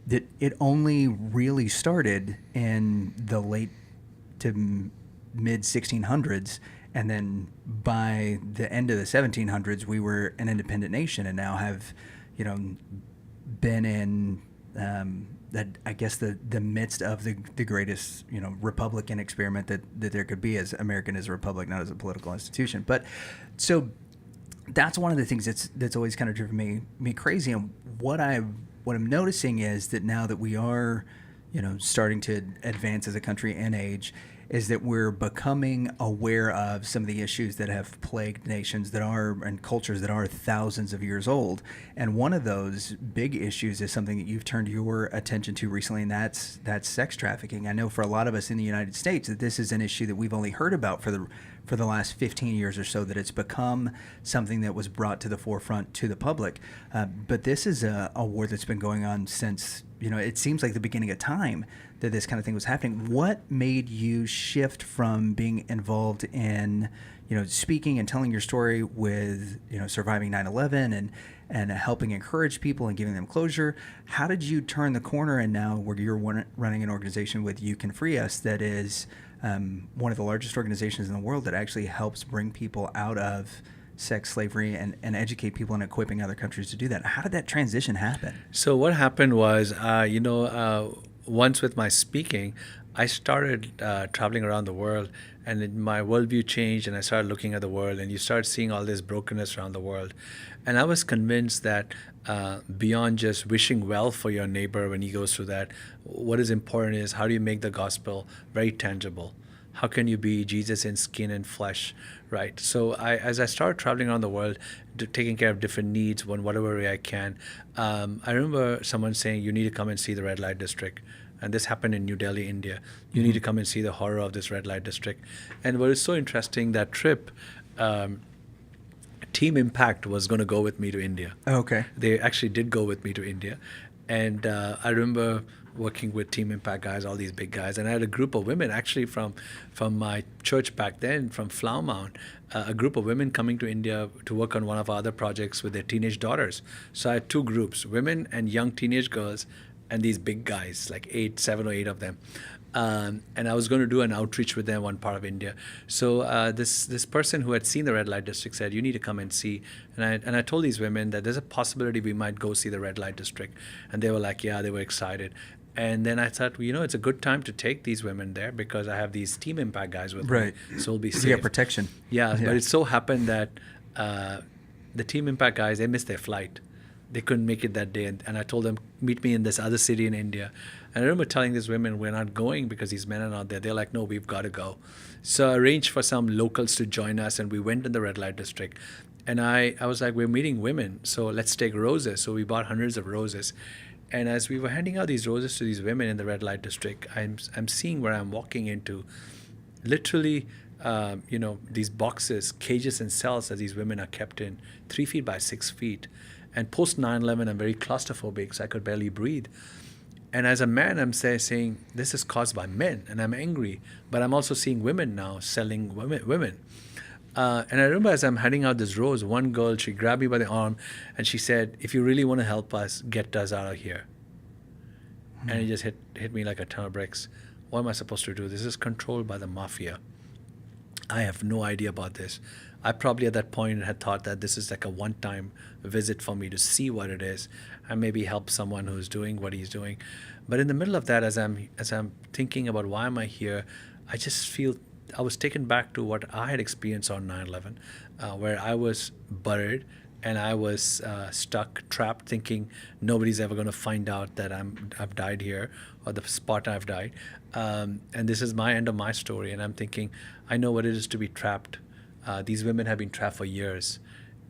that it only really started in the late to mid 1600s, and then by the end of the 1700s, we were an independent nation, and now have, been in I guess the midst of the greatest Republican experiment that there could be, as American as a republic, not as a political institution. But so that's one of the things that's always kind of driven me crazy. And what I'm noticing is that now that we are, starting to advance as a country in age, is that we're becoming aware of some of the issues that have plagued nations and cultures that are thousands of years old. And one of those big issues is something that you've turned your attention to recently, and that's sex trafficking. I know for a lot of us in the United States that this is an issue that we've only heard about for the last 15 years or so, that it's become something that was brought to the forefront to the public. But this is a war that's been going on since, it seems like the beginning of time that this kind of thing was happening. What made you shift from being involved in, speaking and telling your story with, surviving 9/11 and helping encourage people and giving them closure? How did you turn the corner, and now where you're running an organization with You Can Free Us that is one of the largest organizations in the world that actually helps bring people out of sex slavery and educate people and equipping other countries to do that? How did that transition happen? So what happened was, once with my speaking, I started traveling around the world, and my worldview changed, and I started looking at the world, and you start seeing all this brokenness around the world. And I was convinced that beyond just wishing well for your neighbor when he goes through that, what is important is how do you make the gospel very tangible? How can you be Jesus in skin and flesh, right? So as I started traveling around the world, taking care of different needs in whatever way I can, I remember someone saying, you need to come and see the red light district. And this happened in New Delhi, India. You need to come and see the horror of this red light district. And what is so interesting, that trip, Team Impact was going to go with me to India. Okay. They actually did go with me to India. And I remember working with Team Impact guys, all these big guys. And I had a group of women actually from my church back then, from Flower Mound, a group of women coming to India to work on one of our other projects with their teenage daughters. So I had two groups, women and young teenage girls, and these big guys, like 7 or 8 of them. And I was going to do an outreach with them, one part of India. So this person who had seen the red light district said, you need to come and see. And I told these women that there's a possibility we might go see the red light district. And they were like, yeah, they were excited. And then I thought, well, it's a good time to take these women there because I have these Team Impact guys with me. So we'll be safe. You get protection. Yeah, but it so happened that the Team Impact guys, they missed their flight. They couldn't make it that day. And I told them, meet me in this other city in India. And I remember telling these women, we're not going because these men are not there. They're like, no, we've got to go. So I arranged for some locals to join us, and we went in the red light district. And I was like, we're meeting women, so let's take roses. So we bought hundreds of roses. And as we were handing out these roses to these women in the red light district, I'm seeing where I'm walking into literally, these boxes, cages and cells that these women are kept in, 3 feet by 6 feet. And post 9/11, I'm very claustrophobic, so I could barely breathe. And as a man, I'm saying, this is caused by men, and I'm angry. But I'm also seeing women now selling women. And I remember as I'm handing out this rose, one girl, she grabbed me by the arm and she said, if you really want to help us, get us out of here. And it just hit me like a ton of bricks. What am I supposed to do? This is controlled by the mafia. I have no idea about this. I probably at that point had thought that this is like a one-time visit for me to see what it is and maybe help someone who's doing what he's doing. But in the middle of that, as I'm thinking about why am I here, I just feel I was taken back to what I had experienced on 9/11, where I was buried and I was stuck, trapped, thinking nobody's ever going to find out that I've died here or the spot I've died. And this is my end of my story. And I'm thinking, I know what it is to be trapped. These women have been trapped for years.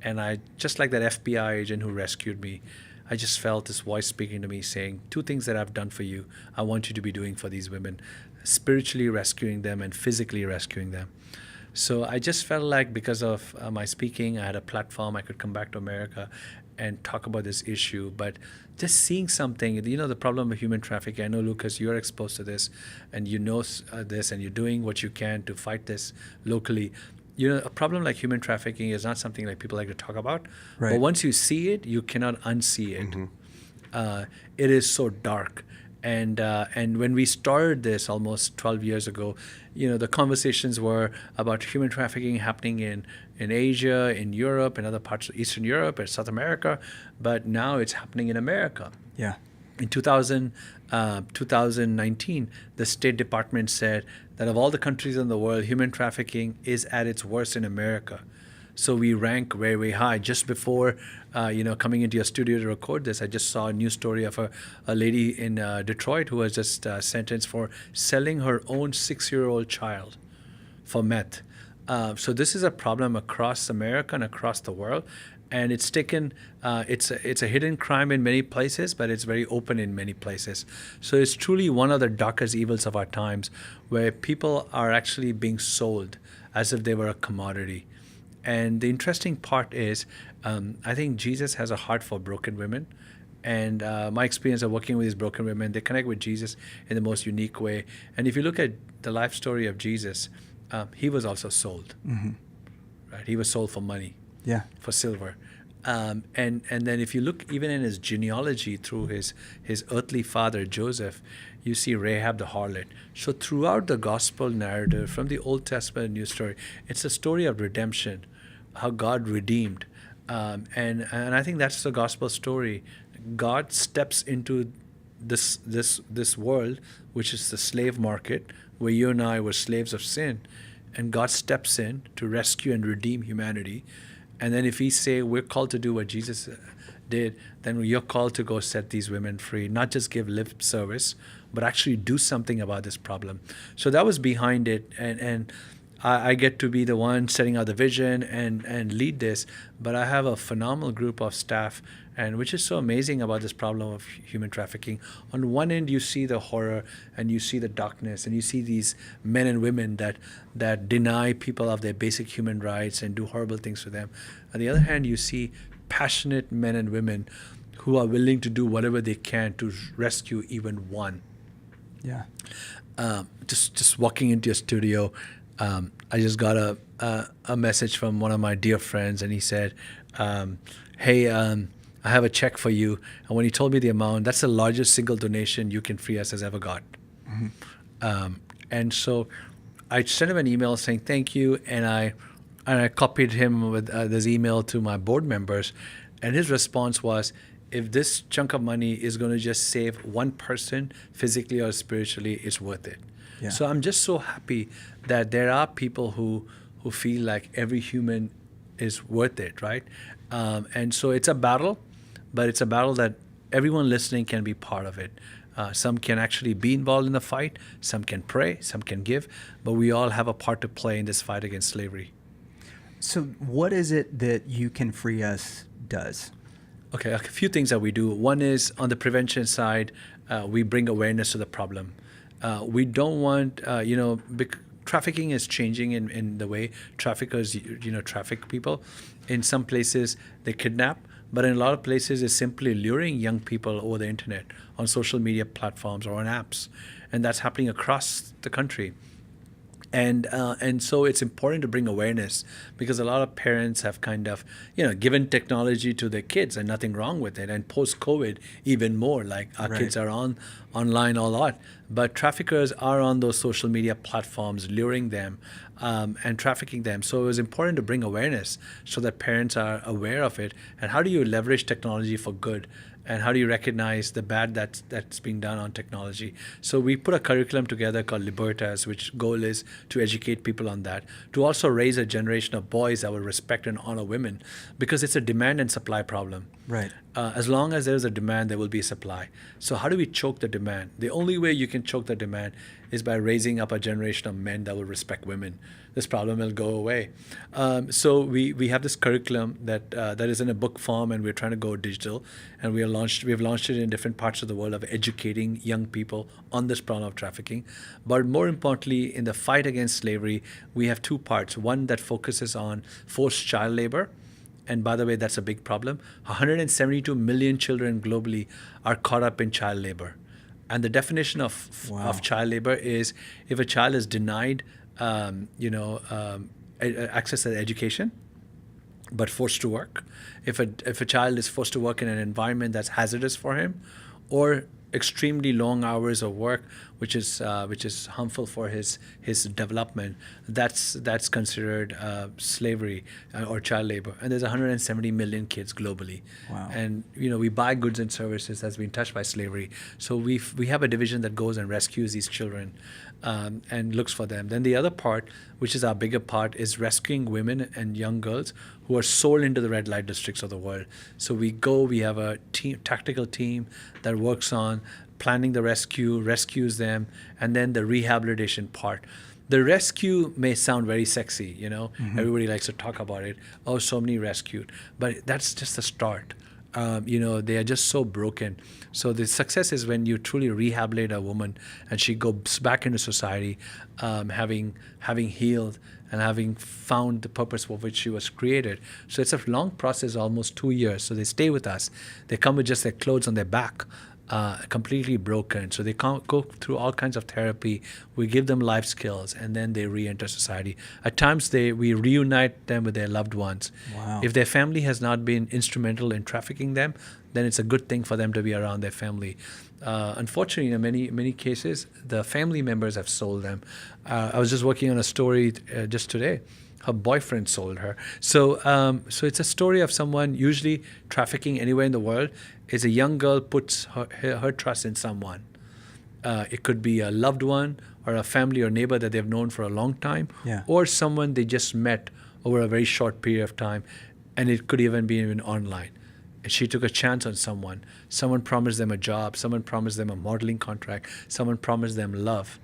And I, just like that FBI agent who rescued me, I just felt this voice speaking to me saying, 2 things that I've done for you, I want you to be doing for these women, spiritually rescuing them and physically rescuing them. So I just felt like because of my speaking, I had a platform, I could come back to America and talk about this issue. But just seeing something, the problem of human trafficking, I know, Lucas, you're exposed to this and you know this and you're doing what you can to fight this locally. A problem like human trafficking is not something like people like to talk about. Right. But once you see it, you cannot unsee it. Mm-hmm. It is so dark. And when we started this almost 12 years ago, the conversations were about human trafficking happening in Asia, in Europe, in other parts of Eastern Europe, and South America. But now it's happening in America. Yeah. In 2019, the State Department said that of all the countries in the world, human trafficking is at its worst in America. So we rank very, very high. Just before, coming into your studio to record this, I just saw a news story of a lady in Detroit who was just sentenced for selling her own 6-year-old child for meth. So this is a problem across America and across the world. And it's taken, it's a hidden crime in many places, but it's very open in many places. So it's truly one of the darkest evils of our times, where people are actually being sold as if they were a commodity. And the interesting part is, I think Jesus has a heart for broken women. And my experience of working with these broken women, they connect with Jesus in the most unique way. And if you look at the life story of Jesus, he was also sold. Mm-hmm. Right? He was sold for money. Yeah, for silver. And then if you look even in his genealogy through his earthly father, Joseph, you see Rahab the harlot. So throughout the gospel narrative, from the Old Testament and New Story, it's a story of redemption, how God redeemed. And I think that's the gospel story. God steps into this world, which is the slave market, where you and I were slaves of sin. And God steps in to rescue and redeem humanity. And then if we say we're called to do what Jesus did, then you're called to go set these women free, not just give lip service, but actually do something about this problem. So that was behind it. And I get to be the one setting out the vision and lead this. But I have a phenomenal group of staff, and which is so amazing about this problem of human trafficking. On one end, you see the horror and you see the darkness and you see these men and women that deny people of their basic human rights and do horrible things to them. On the other hand, you see passionate men and women who are willing to do whatever they can to rescue even one. Yeah. Just walking into your studio, I just got a message from one of my dear friends, and he said, hey, I have a check for you. And when he told me the amount, that's the largest single donation You Can Free Us has ever got. Mm-hmm. And so I sent him an email saying thank you, and I copied him with this email to my board members. And his response was, if this chunk of money is going to just save one person physically or spiritually, it's worth it. Yeah. So I'm just so happy that there are people who feel like every human is worth it, right? And so it's a battle, but it's a battle that everyone listening can be part of it. Some can actually be involved in the fight, some can pray, some can give, but we all have a part to play in this fight against slavery. So what is it that You Can Free Us does? Okay, a few things that we do. One is on the prevention side, we bring awareness to the problem. We don't want, trafficking is changing in the way traffickers, traffic people. In some places, they kidnap, but in a lot of places, it's simply luring young people over the internet on social media platforms or on apps. And that's happening across the country. And so it's important to bring awareness, because a lot of parents have kind of, given technology to their kids, and nothing wrong with it. And post-COVID, even more, like our kids are online a lot. But traffickers are on those social media platforms, luring them and trafficking them. So it was important to bring awareness so that parents are aware of it. And how do you leverage technology for good? And how do you recognize the bad that's being done on technology? So we put a curriculum together called Libertas, which goal is to educate people on that, to also raise a generation of boys that will respect and honor women, because it's a demand and supply problem. Right. As long as there's a demand, there will be a supply. So how do we choke the demand? The only way you can choke the demand is by raising up a generation of men that will respect women. This problem will go away. So we have this curriculum that is in a book form, and we're trying to go digital. And we've launched it in different parts of the world of educating young people on this problem of trafficking. But more importantly, in the fight against slavery, we have two parts. One that focuses on forced child labor. And by the way, that's a big problem. 172 million children globally are caught up in child labor. And the definition of child labor is if a child is denied, access to education, but forced to work. If a child is forced to work in an environment that's hazardous for him, or extremely long hours of work, which is harmful for his development, that's considered slavery or child labor. And there's 170 million kids globally. Wow. And we buy goods and services that's been touched by slavery. So we have a division that goes and rescues these children and looks for them. Then the other part, which is our bigger part, is rescuing women and young girls who are sold into the red light districts of the world. So we have a tactical team that works on planning the rescues them, and then the rehabilitation part. The rescue may sound very sexy, everybody likes to talk about it. Oh, so many rescued. But that's just the start. They are just so broken. So the success is when you truly rehabilitate a woman and she goes back into society, having healed and having found the purpose for which she was created. So it's a long process, almost 2 years. So they stay with us. They come with just their clothes on their back, completely broken. So they can't go through all kinds of therapy. We give them life skills, and then they re-enter society. At times, we reunite them with their loved ones. Wow. If their family has not been instrumental in trafficking them, then it's a good thing for them to be around their family. Unfortunately, in many cases, the family members have sold them. I was just working on a story just today. Her boyfriend sold her. So it's a story of someone, usually trafficking anywhere in the world, is a young girl puts her trust in someone. It could be a loved one or a family or neighbor that they've known for a long time, or someone they just met over a very short period of time, and it could even be online. And she took a chance on someone. Someone promised them a job. Someone promised them a modeling contract. Someone promised them love.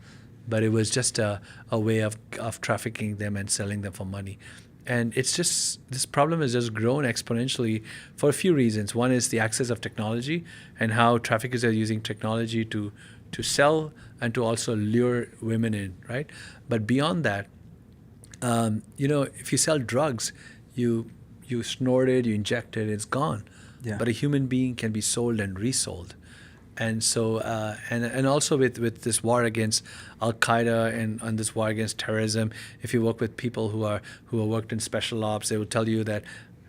But it was just a way of trafficking them and selling them for money. And it's just, this problem has just grown exponentially for a few reasons. One is the access of technology and how traffickers are using technology to sell and to also lure women in, right? But beyond that, if you sell drugs, you snort it, you inject it, it's gone. Yeah. But a human being can be sold and resold. And so, and also with this war against Al Qaeda and this war against terrorism, if you work with people who have worked in special ops, they will tell you that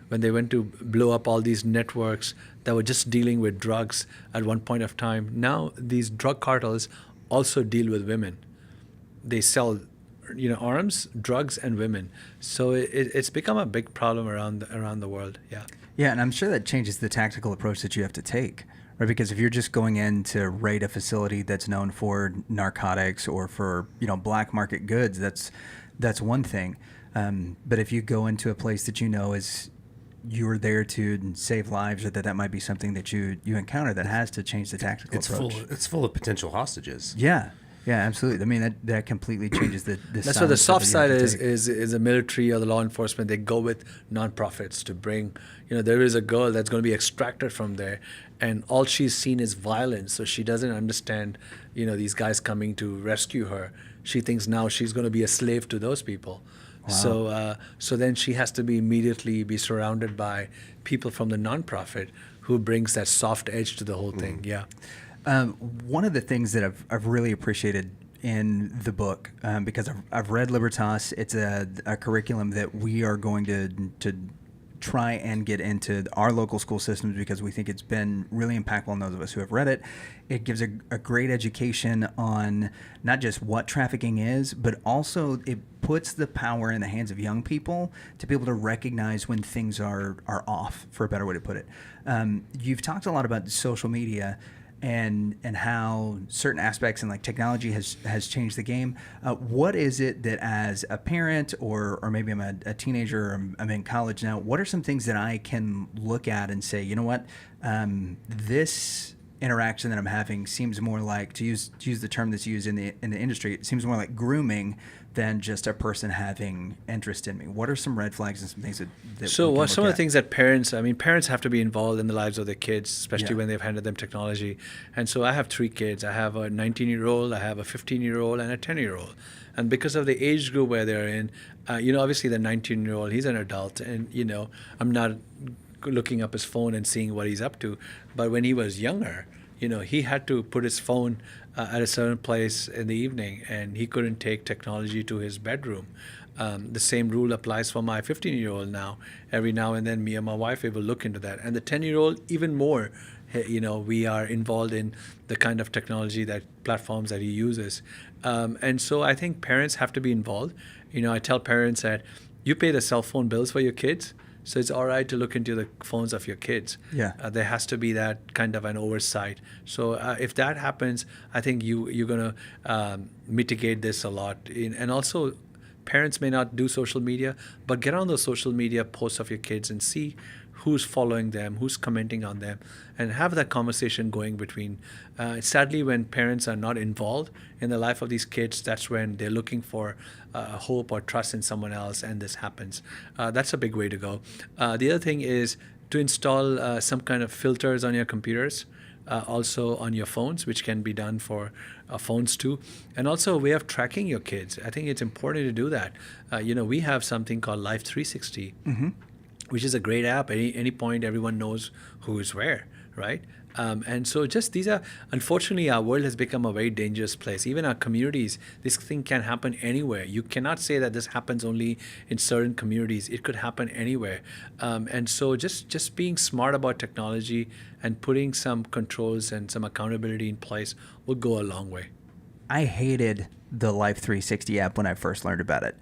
when they went to blow up all these networks that were just dealing with drugs at one point of time, now these drug cartels also deal with women. They sell, arms, drugs, and women. So it's become a big problem around the world. Yeah. Yeah, and I'm sure that changes the tactical approach that you have to take. Right, because if you're just going in to raid a facility that's known for narcotics or for black market goods, that's one thing. But if you go into a place that is you're there to save lives, or that might be something that you encounter that has to change the tactical approach. It's full of potential hostages. Yeah. Yeah, absolutely. I mean, that completely changes the That's what the soft side is is the military or the law enforcement. They go with nonprofits to bring, there is a girl that's going to be extracted from there, and all she's seen is violence. So she doesn't understand, these guys coming to rescue her. She thinks now she's going to be a slave to those people. Wow. So then she has to immediately be surrounded by people from the nonprofit who brings that soft edge to the whole thing. Yeah. One of the things that I've really appreciated in the book, because I've read Libertas, it's a curriculum that we are going to try and get into our local school systems because we think it's been really impactful on those of us who have read it. It gives a great education on not just what trafficking is, but also it puts the power in the hands of young people to be able to recognize when things are off, for a better way to put it. You've talked a lot about social media and how certain aspects and like technology has changed the game. What is it that as a parent or maybe I'm a teenager or I'm in college now, what are some things that I can look at and say, you know what, this interaction that I'm having seems more like, to use the term that's used in the industry, it seems more like grooming than just a person having interest in me. What are some red flags and some things that So we can some look of the at? things that parents have to be involved in the lives of their kids, especially when they've handed them technology. And so I have 3 kids. I have a 19-year-old, I have a 15-year-old, and a 10-year-old. And because of the age group where they're in, obviously the 19-year-old, he's an adult, and I'm not looking up his phone and seeing what he's up to. But when he was younger, he had to put his phone at a certain place in the evening, and he couldn't take technology to his bedroom. The same rule applies for my 15-year-old now. Every now and then, me and my wife will look into that. And the 10-year-old, even more, we are involved in the kind of technology platforms that he uses. And so I think parents have to be involved. I tell parents that you pay the cell phone bills for your kids, so it's all right to look into the phones of your kids. Yeah. There has to be that kind of an oversight. So if that happens, I think you're going to mitigate this a lot. And also, parents may not do social media, but get on those social media posts of your kids and see who's following them, who's commenting on them, and have that conversation going between. Sadly, when parents are not involved in the life of these kids, that's when they're looking for hope or trust in someone else, and this happens. That's a big way to go. The other thing is to install some kind of filters on your computers, also on your phones, which can be done for phones too. And also a way of tracking your kids. I think it's important to do that. We have something called Life 360, which is a great app. Any point, everyone knows who is where, right? And so these are, unfortunately, our world has become a very dangerous place. Even our communities, this thing can happen anywhere. You cannot say that this happens only in certain communities. It could happen anywhere. And so just being smart about technology and putting some controls and some accountability in place will go a long way. I hated the Life 360 app when I first learned about it,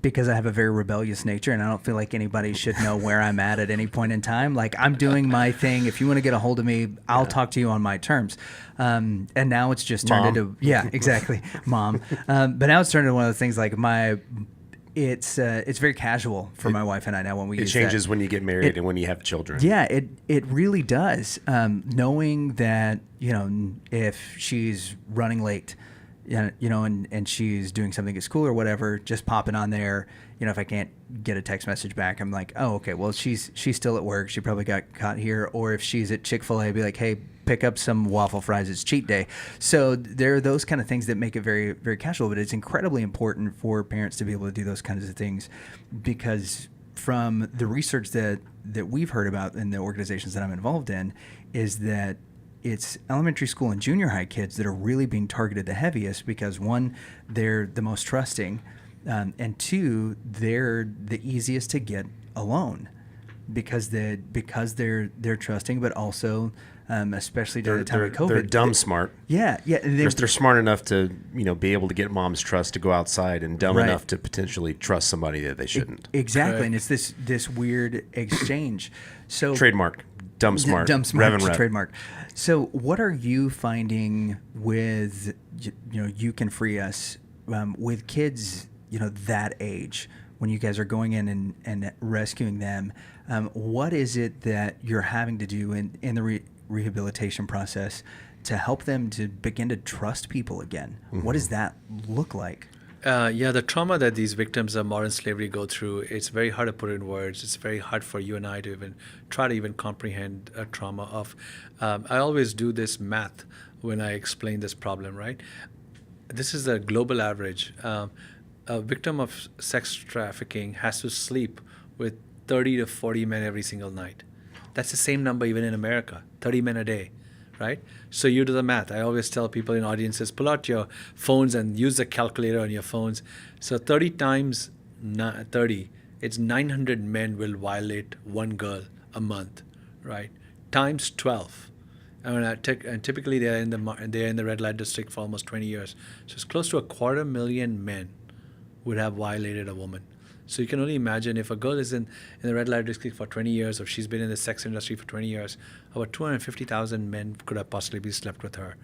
because I have a very rebellious nature and I don't feel like anybody should know where I'm at any point in time. Like, I'm doing my thing. If you want to get a hold of me, I'll talk to you on my terms. And now it's just turned into, exactly, Mom. But now it's turned into one of the things like it's very casual for my wife and I now when we use that. It changes when you get married and when you have children. Yeah, it really does. Knowing that, if she's running late, and she's doing something at school or whatever, just popping on there. If I can't get a text message back, I'm like, oh, okay, well, she's still at work. She probably got caught here. Or if she's at Chick-fil-A, I'd be like, hey, pick up some waffle fries. It's cheat day. So there are those kind of things that make it very, very casual. But it's incredibly important for parents to be able to do those kinds of things, because from the research that we've heard about in the organizations that I'm involved in, is that it's elementary school and junior high kids that are really being targeted the heaviest, because one, they're the most trusting, and two, they're the easiest to get alone because they're trusting, but also especially during the time of COVID, they're dumb smart. Yeah. They're smart enough to be able to get mom's trust to go outside, and dumb enough to potentially trust somebody that they shouldn't. Exactly, right. And it's this weird exchange. So trademark. Dumb smart. Rev and Rep. Trademark. So what are you finding with, You Can Free Us, with kids, that age, when you guys are going in and rescuing them? What is it that you're having to do in the rehabilitation process to help them to begin to trust people again? What does that look like? The trauma that these victims of modern slavery go through, it's very hard to put in words. It's very hard for you and I to even try to even comprehend a trauma of. I always do this math when I explain this problem, right? This is the global average. A victim of sex trafficking has to sleep with 30 to 40 men every single night. That's the same number even in America, 30 men a day, right? So you do the math. I always tell people in audiences, pull out your phones and use the calculator on your phones. So 30 times 30, it's 900 men will violate one girl a month, right? Times 12. And typically they're in the red light district for almost 20 years. So it's close to 250,000 men would have violated a woman. So you can only imagine if a girl is in the red light district for 20 years, or she's been in the sex industry for 20 years, about 250,000 men could have possibly slept with her.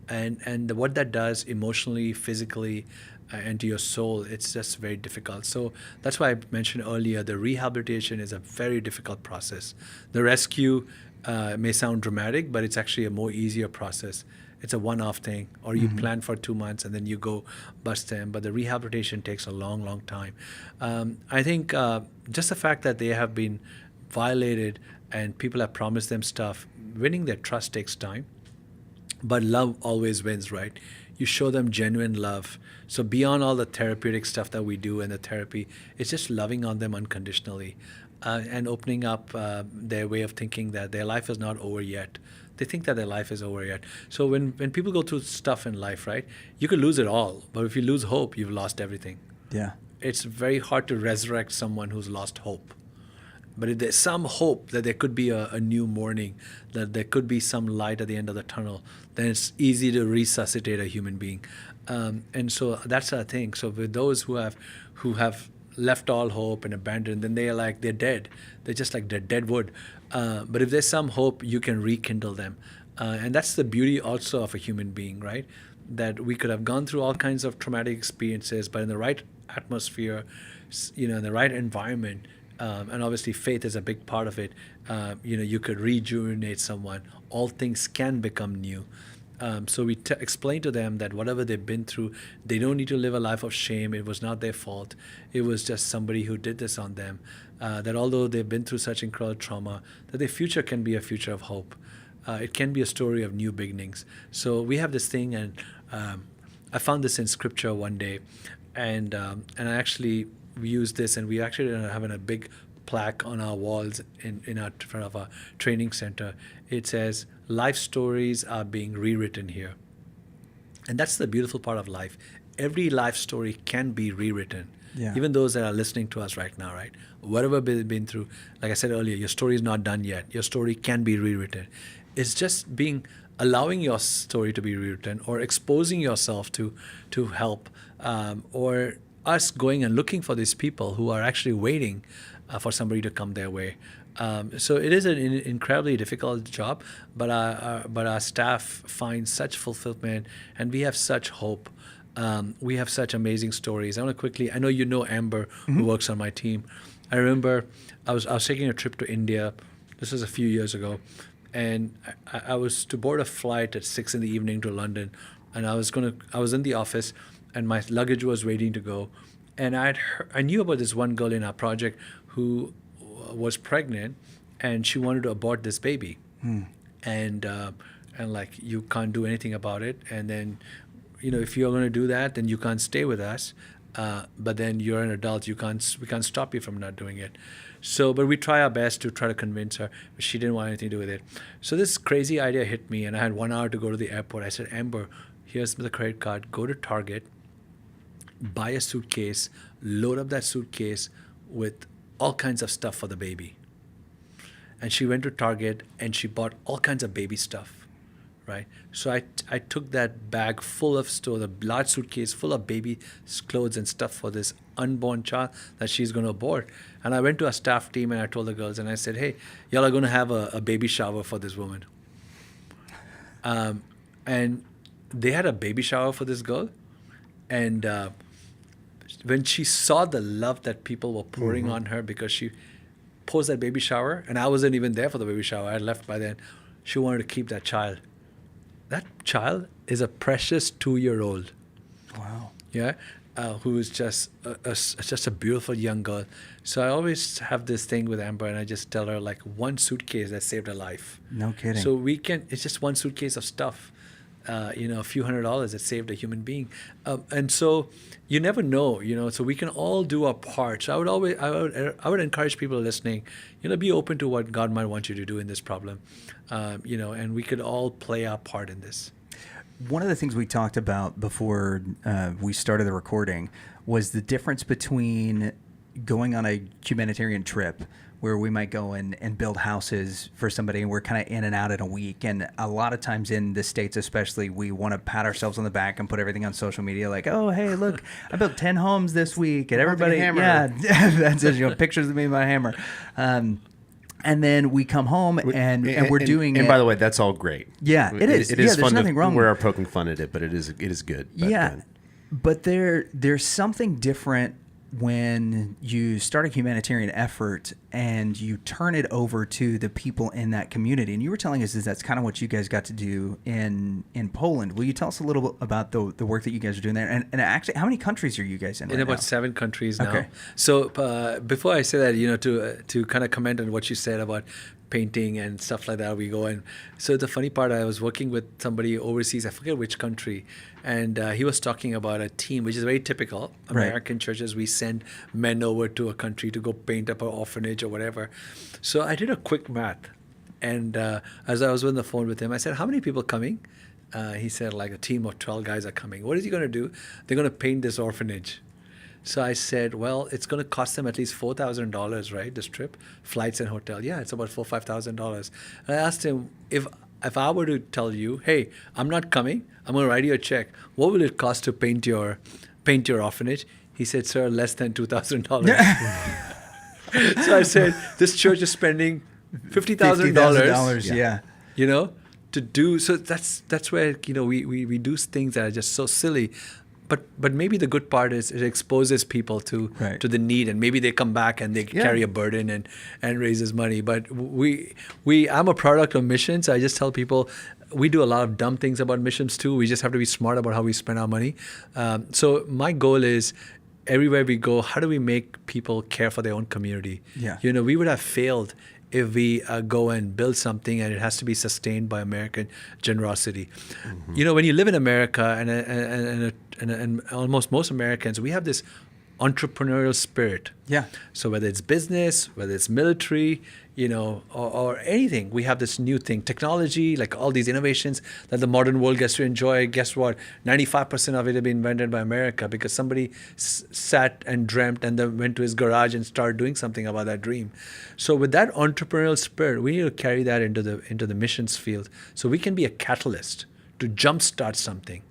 And what that does emotionally, physically, and to your soul, it's just very difficult. So that's why I mentioned earlier, the rehabilitation is a very difficult process. The rescue may sound dramatic, but it's actually a more easier process. It's a one-off thing, or you plan for 2 months and then you go bust them. But the rehabilitation takes a long, long time. I think just the fact that they have been violated and people have promised them stuff, winning their trust takes time. But love always wins, right? You show them genuine love. So beyond all the therapeutic stuff that we do and the therapy, it's just loving on them unconditionally and opening up their way of thinking that their life is not over yet. They think that their life is over yet. So when people go through stuff in life, right, you could lose it all. But if you lose hope, you've lost everything. Yeah. It's very hard to resurrect someone who's lost hope. But if there's some hope that there could be a new morning, that there could be some light at the end of the tunnel, then it's easy to resuscitate a human being. And so that's our thing. So with those who have left all hope and abandoned, then they're dead. They're just like dead wood. But if there's some hope, you can rekindle them. And that's the beauty also of a human being, right? That we could have gone through all kinds of traumatic experiences, but in the right atmosphere, in the right environment, and obviously faith is a big part of it, you could rejuvenate someone. All things can become new. So we explain to them that whatever they've been through, they don't need to live a life of shame. It was not their fault. It was just somebody who did this on them. That although they've been through such incredible trauma, that their future can be a future of hope. It can be a story of new beginnings. So we have this thing, and I found this in scripture one day, and I actually used this, and we actually are having a big plaque on our walls in front of our training center. It says, life stories are being rewritten here. And that's the beautiful part of life. Every life story can be rewritten. Yeah. Even those that are listening to us right now, right? Whatever they've been through, like I said earlier, your story is not done yet. Your story can be rewritten. It's just allowing your story to be rewritten, or exposing yourself to help, or us going and looking for these people who are actually waiting for somebody to come their way. So it is an incredibly difficult job, but our staff finds such fulfillment, and we have such hope. We have such amazing stories. I know you know Amber, who works on my team. I remember I was taking a trip to India. This was a few years ago, and I was to board a flight at 6 p.m. to London, and I was in the office, and my luggage was waiting to go, and I knew about this one girl in our project who was pregnant, and she wanted to abort this baby, and like, you can't do anything about it, and then if you're going to do that, then you can't stay with us, but then you're an adult, we can't stop you from not doing it. So, but we try our best to try to convince her, but she didn't want anything to do with it. So this crazy idea hit me, and I had 1 hour to go to the airport. I said, Amber, here's the credit card, go to Target, buy a suitcase, load up that suitcase with all kinds of stuff for the baby. And she went to Target and she bought all kinds of baby stuff, right? So I took that bag full of the large suitcase full of baby clothes and stuff for this unborn child that she's going to abort. And I went to our staff team and I told the girls, and I said, hey, y'all are going to have a baby shower for this woman. And they had a baby shower for this girl. And when she saw the love that people were pouring on her because she posed that baby shower, and I wasn't even there for the baby shower, I had left by then, she wanted to keep that child. that child is a precious 2-year-old. Wow. Yeah, who is just just a beautiful young girl. So I always have this thing with Amber, and I just tell her like one suitcase that saved her life. No kidding. So it's just one suitcase of stuff, a few $100s that saved a human being, and so you never know, So we can all do our part. So I would encourage people listening, be open to what God might want you to do in this problem, and we could all play our part in this. One of the things we talked about before we started the recording was the difference between going on a humanitarian trip where we might go and build houses for somebody and we're kind of in and out in a week. And a lot of times in the States especially, we want to pat ourselves on the back and put everything on social media like, oh, hey, look, I built 10 homes this week. And everybody, yeah, that's it, pictures of me with my hammer. And then we come home and we're doing it. And by the way, that's all great. Yeah, it is. It is there's fun nothing wrong. We're poking fun at it, but it is good. But there's something different when you start a humanitarian effort and you turn it over to the people in that community. And you were telling us that's kind of what you guys got to do in Poland. Will you tell us a little bit about the work that you guys are doing there? And actually, how many countries are you guys in right about now? 7 countries now. Okay. So before I say that, to kind of comment on what you said about painting and stuff like that, we go and so the funny part, I was working with somebody overseas, I forget which country, and he was talking about a team, which is very typical American churches. We send men over to a country to go paint up an orphanage or whatever. So I did a quick math, and as I was on the phone with him, I said, how many people coming? He said like a team of 12 guys are coming. What is he going to do? They're going to paint this orphanage. So I said, well, it's going to cost them at least $4,000, right? This trip, flights and hotel. Yeah, it's about $5,000. And I asked him, if I were to tell you, hey, I'm not coming, I'm going to write you a check, what will it cost to paint your orphanage? He said, sir, less than $2,000. So I said, this church is spending $50,000. Yeah. To do so. That's where we do things that are just so silly. But maybe the good part is it exposes people to the need, and maybe they come back and they carry a burden and raises money. But I'm a product of missions. I just tell people we do a lot of dumb things about missions too. We just have to be smart about how we spend our money. So my goal is everywhere we go, how do we make people care for their own community? Yeah. We would have failed if we go and build something and it has to be sustained by American generosity. Mm-hmm. When you live in America and almost most Americans, we have this entrepreneurial spirit. Yeah. So whether it's business, whether it's military, or anything, we have this new thing, technology, like all these innovations that the modern world gets to enjoy. Guess what? 95% of it have been invented by America because somebody sat and dreamt and then went to his garage and started doing something about that dream. So with that entrepreneurial spirit, we need to carry that into the missions field so we can be a catalyst to jumpstart something.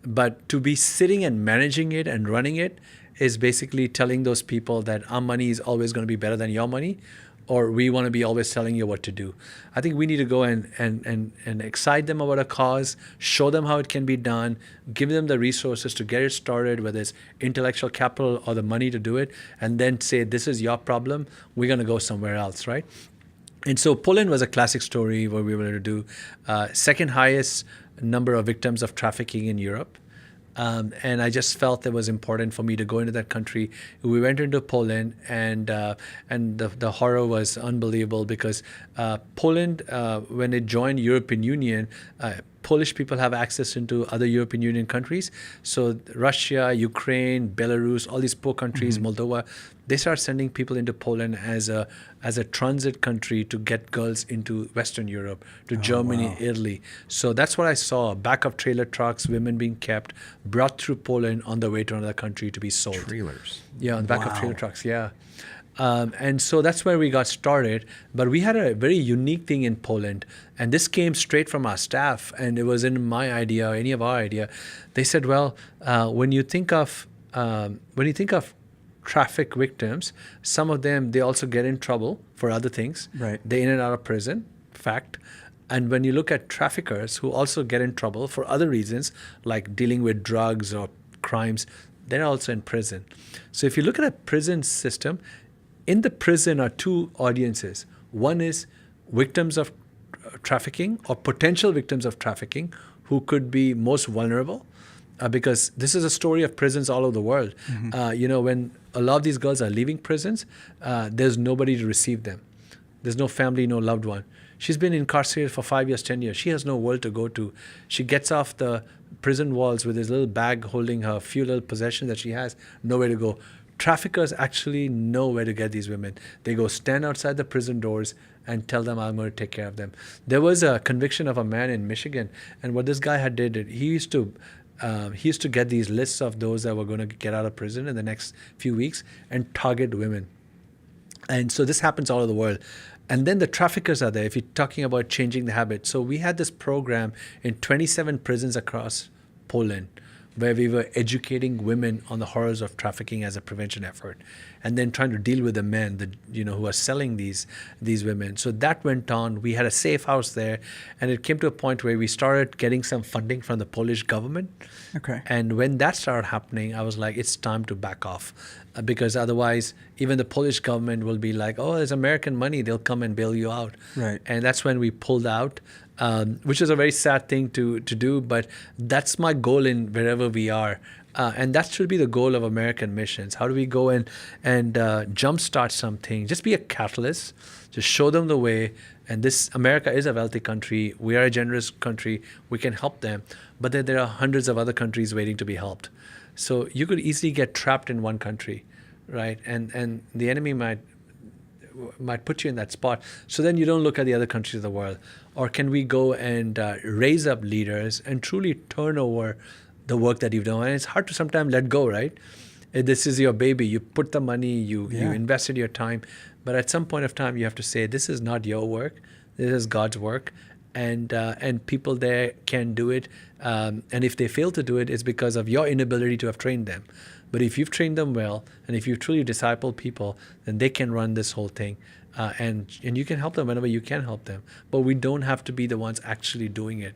But to be sitting and managing it and running it is basically telling those people that our money is always going to be better than your money, or we want to be always telling you what to do. I think we need to go and excite them about a cause, show them how it can be done, give them the resources to get it started, whether it's intellectual capital or the money to do it, and then say, this is your problem, we're going to go somewhere else, right? And so Poland was a classic story where we were able to do second highest number of victims of trafficking in Europe. And I just felt it was important for me to go into that country. We went into Poland, and the horror was unbelievable because Poland, when it joined European Union, Polish people have access into other European Union countries. So Russia, Ukraine, Belarus, all these poor countries, Moldova, they start sending people into Poland as a transit country to get girls into Western Europe, to Germany, Italy. So that's what I saw, back of trailer trucks, women being kept, brought through Poland on the way to another country to be sold. Trailers. Yeah, on the back of trailer trucks, yeah. And so that's where we got started. But we had a very unique thing in Poland, and this came straight from our staff, and it wasn't my idea or any of our idea. They said, well, when you think of traffic victims, some of them, they also get in trouble for other things. Right. They're in and out of prison, fact. And when you look at traffickers who also get in trouble for other reasons, like dealing with drugs or crimes, they're also in prison. So if you look at a prison system, in the prison are two audiences. One is victims of trafficking or potential victims of trafficking who could be most vulnerable. Because this is a story of prisons all over the world. When a lot of these girls are leaving prisons, there's nobody to receive them. There's no family, no loved one. She's been incarcerated for 5 years, 10 years. She has no world to go to. She gets off the prison walls with this little bag holding her few little possessions that she has, nowhere to go. Traffickers actually know where to get these women. They go stand outside the prison doors and tell them, I'm going to take care of them. There was a conviction of a man in Michigan, and what this guy had did, he used to get these lists of those that were going to get out of prison in the next few weeks and target women. And so this happens all over the world. And then the traffickers are there, if you're talking about changing the habit. So we had this program in 27 prisons across Poland where we were educating women on the horrors of trafficking as a prevention effort, and then trying to deal with the men who are selling these women. So that went on. We had a safe house there, and it came to a point where we started getting some funding from the Polish government. Okay. And when that started happening, I was like, it's time to back off, because otherwise even the Polish government will be like, oh, there's American money, they'll come and bail you out. Right. And that's when we pulled out, which is a very sad thing to do, but that's my goal in wherever we are. And that should be the goal of American missions. How do we go and jumpstart something? Just be a catalyst, just show them the way. And America is a wealthy country. We are a generous country. We can help them. But then there are hundreds of other countries waiting to be helped. So you could easily get trapped in one country, right? And the enemy might put you in that spot. So then you don't look at the other countries of the world. Or can we go and raise up leaders and truly turn over the work that you've done? And it's hard to sometimes let go, right? This is your baby. You put the money, you invested your time. But at some point of time, you have to say, this is not your work. This is God's work. And people there can do it. And if they fail to do it, it's because of your inability to have trained them. But if you've trained them well, and if you truly disciple people, then they can run this whole thing. And you can help them whenever you can help them. But we don't have to be the ones actually doing it.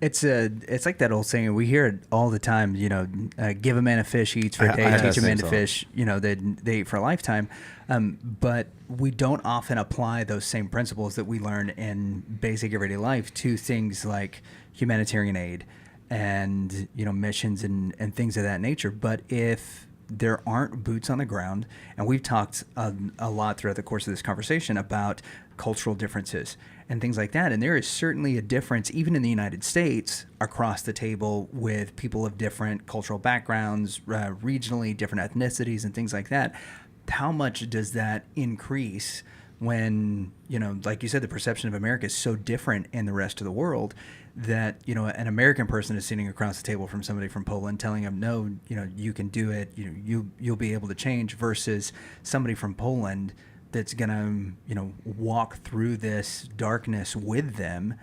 It's like that old saying, we hear it all the time, give a man a fish, he eats for a day, teach a man to fish, they eat for a lifetime. But we don't often apply those same principles that we learn in basic everyday life to things like humanitarian aid and, missions and things of that nature. But if there aren't boots on the ground, and we've talked a lot throughout the course of this conversation about cultural differences and things like that. And there is certainly a difference, even in the United States, across the table with people of different cultural backgrounds, regionally, different ethnicities and things like that. How much does that increase when, like you said, the perception of America is so different in the rest of the world that, an American person is sitting across the table from somebody from Poland telling them, no, you can do it, you'll be able to change, versus somebody from Poland that's going to, walk through this darkness with them.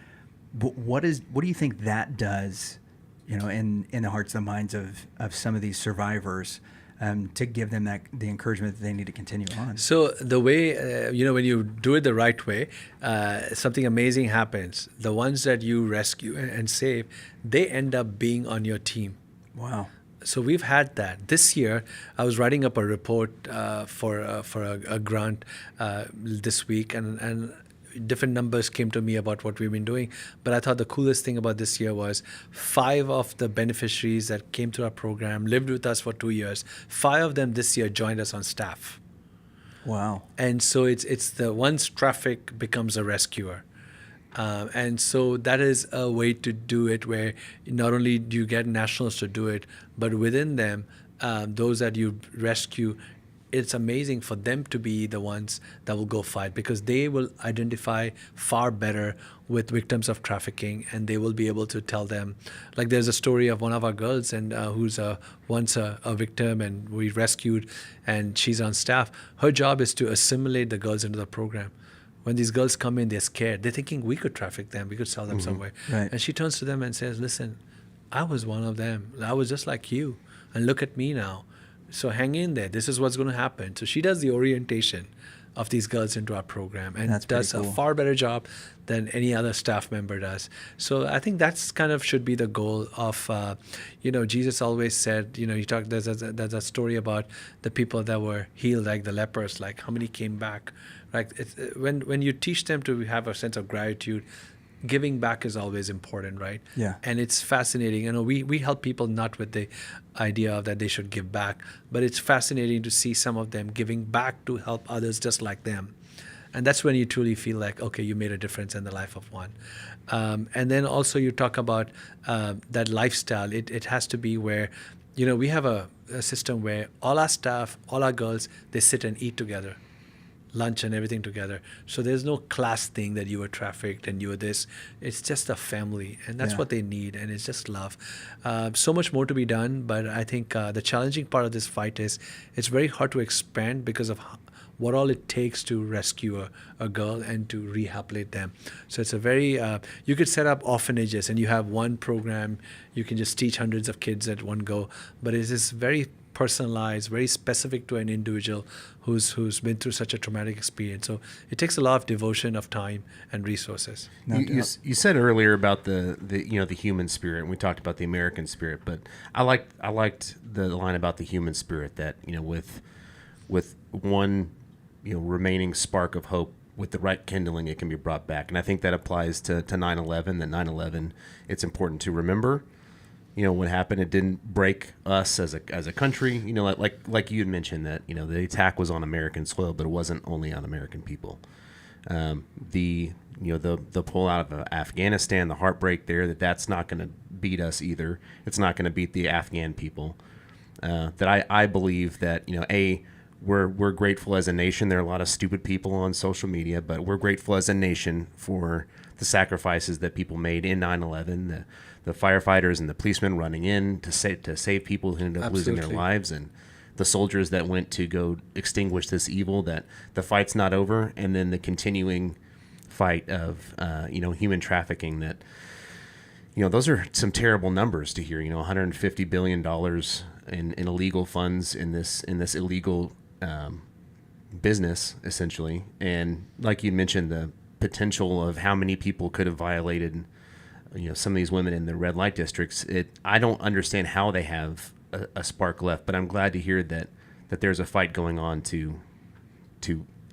But what do you think that does, in the hearts and minds of some of these survivors, to give them the encouragement that they need to continue on? So the way, when you do it the right way, something amazing happens. The ones that you rescue and save, they end up being on your team. Wow. So we've had that. This year, I was writing up a report for a grant this week, and different numbers came to me about what we've been doing. But I thought the coolest thing about this year was 5 of the beneficiaries that came to our program lived with us for 2 years. 5 of them this year joined us on staff. Wow. And so it's the once traffic becomes a rescuer. And so that is a way to do it, where not only do you get nationals to do it, but within them, those that you rescue, it's amazing for them to be the ones that will go fight, because they will identify far better with victims of trafficking, and they will be able to tell them. Like, there's a story of one of our girls and who's once a victim, and we rescued, and she's on staff. Her job is to assimilate the girls into the program. When these girls come in, they're scared. They're thinking we could traffic them, we could sell them somewhere. Right. And she turns to them and says, listen, I was one of them. I was just like you. And look at me now. So hang in there. This is what's going to happen. So she does the orientation. of these girls into our program, and That's pretty does a cool. far better job than any other staff member does. So I think that's kind of should be the goal of, Jesus always said, there's a story about the people that were healed, like the lepers, like how many came back, right? When you teach them to have a sense of gratitude, giving back is always important, right? Yeah. And it's fascinating. We help people not with the idea of that they should give back, but it's fascinating to see some of them giving back to help others just like them. And that's when you truly feel like, okay, you made a difference in the life of one. And then also you talk about that lifestyle. It has to be where, we have a system where all our staff, all our girls, they sit and eat together, lunch and everything together. So there's no class thing that you were trafficked and you were this. It's just a family, and that's what they need, and it's just love. So much more to be done, but I think the challenging part of this fight is it's very hard to expand because of what all it takes to rescue a girl and to rehabilitate them. So it's a very, you could set up orphanages and you have one program, you can just teach hundreds of kids at one go, but it is very personalized, very specific to an individual who's been through such a traumatic experience. So it takes a lot of devotion of time and resources. You said earlier about the human spirit, and we talked about the American spirit, but I liked the line about the human spirit that with one remaining spark of hope, with the right kindling, it can be brought back. And I think that applies to 9/11. That 9/11, it's important to remember what happened. It didn't break us as a country. Like you had mentioned that the attack was on American soil, but it wasn't only on American people. The pullout of Afghanistan, the heartbreak there, that's not going to beat us either. It's not going to beat the Afghan people. That I believe that we're grateful as a nation. There are a lot of stupid people on social media, but we're grateful as a nation for the sacrifices that people made in 9/11. The firefighters and the policemen running in to save people who ended up losing their lives, and the soldiers that went to go extinguish this evil. That the fight's not over, and then the continuing fight of human trafficking. That those are some terrible numbers to hear. $150 billion in illegal funds in this illegal business, essentially. And like you mentioned, the potential of how many people could have violated some of these women in the red light districts. I don't understand how they have a spark left, but I'm glad to hear that there's a fight going on to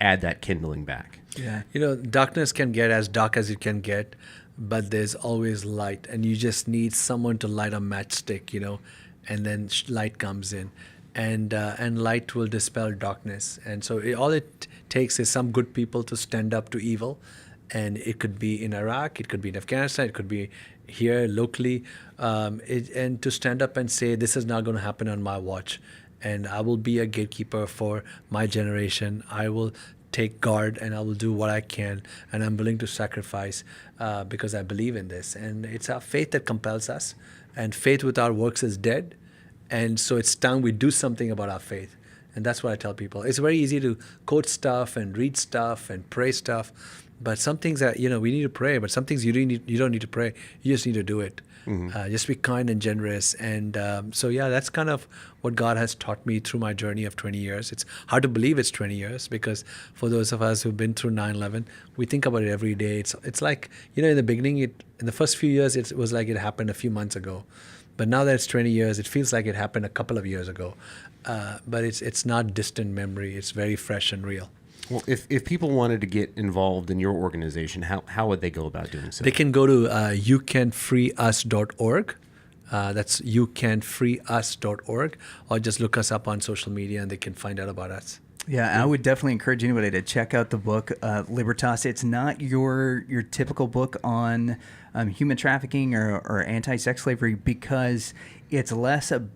add that kindling back. Yeah. Darkness can get as dark as it can get, but there's always light, and you just need someone to light a matchstick, and then light comes in. And light will dispel darkness. And so all it takes is some good people to stand up to evil. And it could be in Iraq, it could be in Afghanistan, it could be here locally. And to stand up and say, this is not going to happen on my watch. And I will be a gatekeeper for my generation. I will take guard and I will do what I can. And I'm willing to sacrifice because I believe in this. And it's our faith that compels us. And faith without works is dead. And so it's time we do something about our faith. And that's what I tell people. It's very easy to quote stuff and read stuff and pray stuff. But some things that, we need to pray. But some things you don't need to pray. You just need to do it. Mm-hmm. Just be kind and generous. And that's kind of what God has taught me through my journey of 20 years. It's hard to believe it's 20 years because for those of us who've been through 9/11, we think about it every day. It's like, in the beginning, in the first few years, it was like it happened a few months ago. But now that it's 20 years, it feels like it happened a couple of years ago. But it's not distant memory. It's very fresh and real. Well, if people wanted to get involved in your organization, how would they go about doing so? They can go to youcanfreeus.org. That's youcanfreeus.org. Or just look us up on social media and they can find out about us. Yeah, I would definitely encourage anybody to check out the book, Libertas. It's not your typical book on human trafficking or anti-sex slavery because it's less a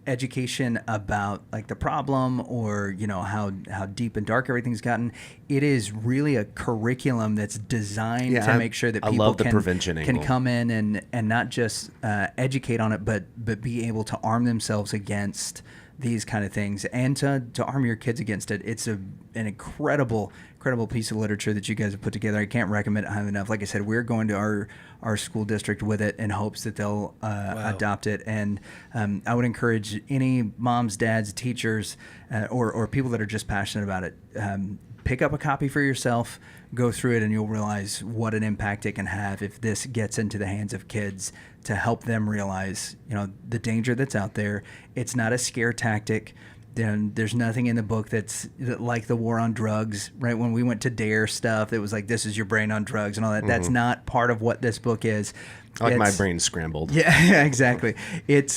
education about like the problem or how deep and dark everything's gotten. It is really a curriculum that's designed to make sure that people can come in and not just educate on it, but be able to arm themselves against these kind of things and to arm your kids against it. It's an incredible piece of literature that you guys have put together. I can't recommend it highly enough. Like I said, we're going to our school district with it in hopes that they'll adopt it. And I would encourage any moms, dads, teachers, or people that are just passionate about it, pick up a copy for yourself, go through it, and you'll realize what an impact it can have if this gets into the hands of kids to help them realize, the danger that's out there. It's not a scare tactic. Then there's nothing in the book that's like the war on drugs, right? When we went to DARE stuff, it was like, this is your brain on drugs and all that. Mm-hmm. That's not part of what this book is. I like my brain scrambled. Yeah, exactly. It's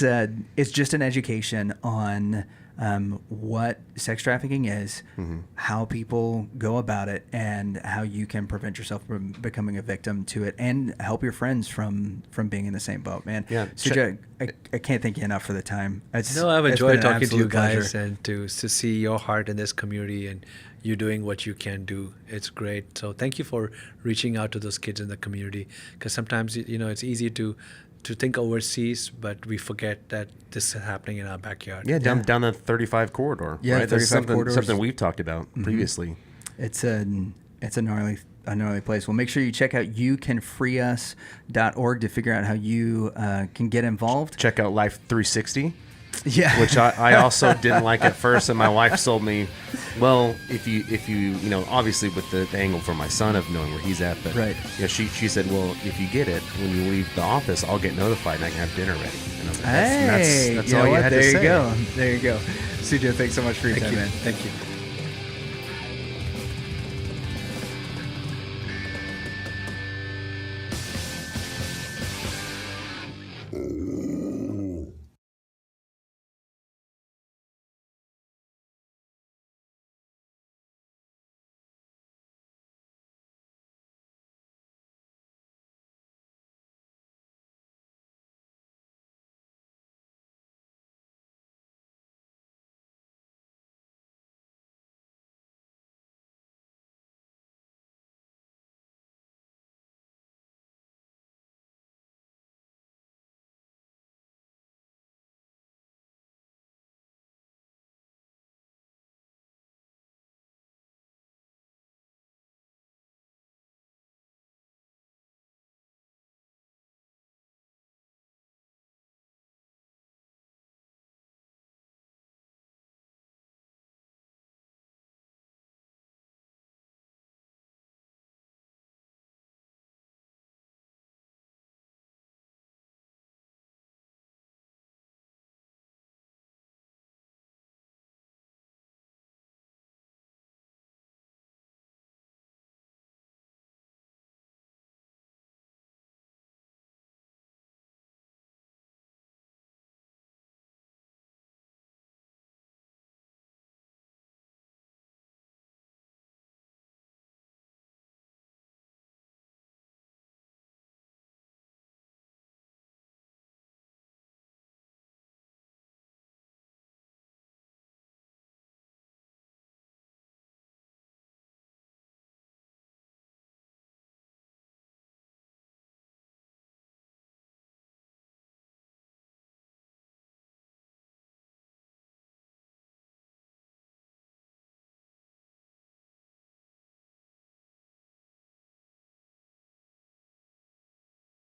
just an education on what sex trafficking is, how people go about it, and how you can prevent yourself from becoming a victim to it, and help your friends from being in the same boat, man. Yeah. Suja, I can't thank you enough for the time. No, I've enjoyed talking to you guys and to see your heart in this community and you doing what you can do. It's great. So thank you for reaching out to those kids in the community, because sometimes, it's easy to think overseas, but we forget that this is happening in our backyard. Yeah, down the 35 corridor. Yeah, right? 35 corridors. Something we've talked about previously. It's a gnarly place. Well, make sure you check out youcanfreeus.org to figure out how you can get involved. Check out Life 360. Yeah, which I also didn't like at first, and my wife sold me. Well, if you obviously with the angle for my son of knowing where he's at, but right. She said, well, if you get it when you leave the office, I'll get notified and I can have dinner ready. And I was like, that's all you had to say. There you go. Suja, thanks so much for your time, man. Thank you.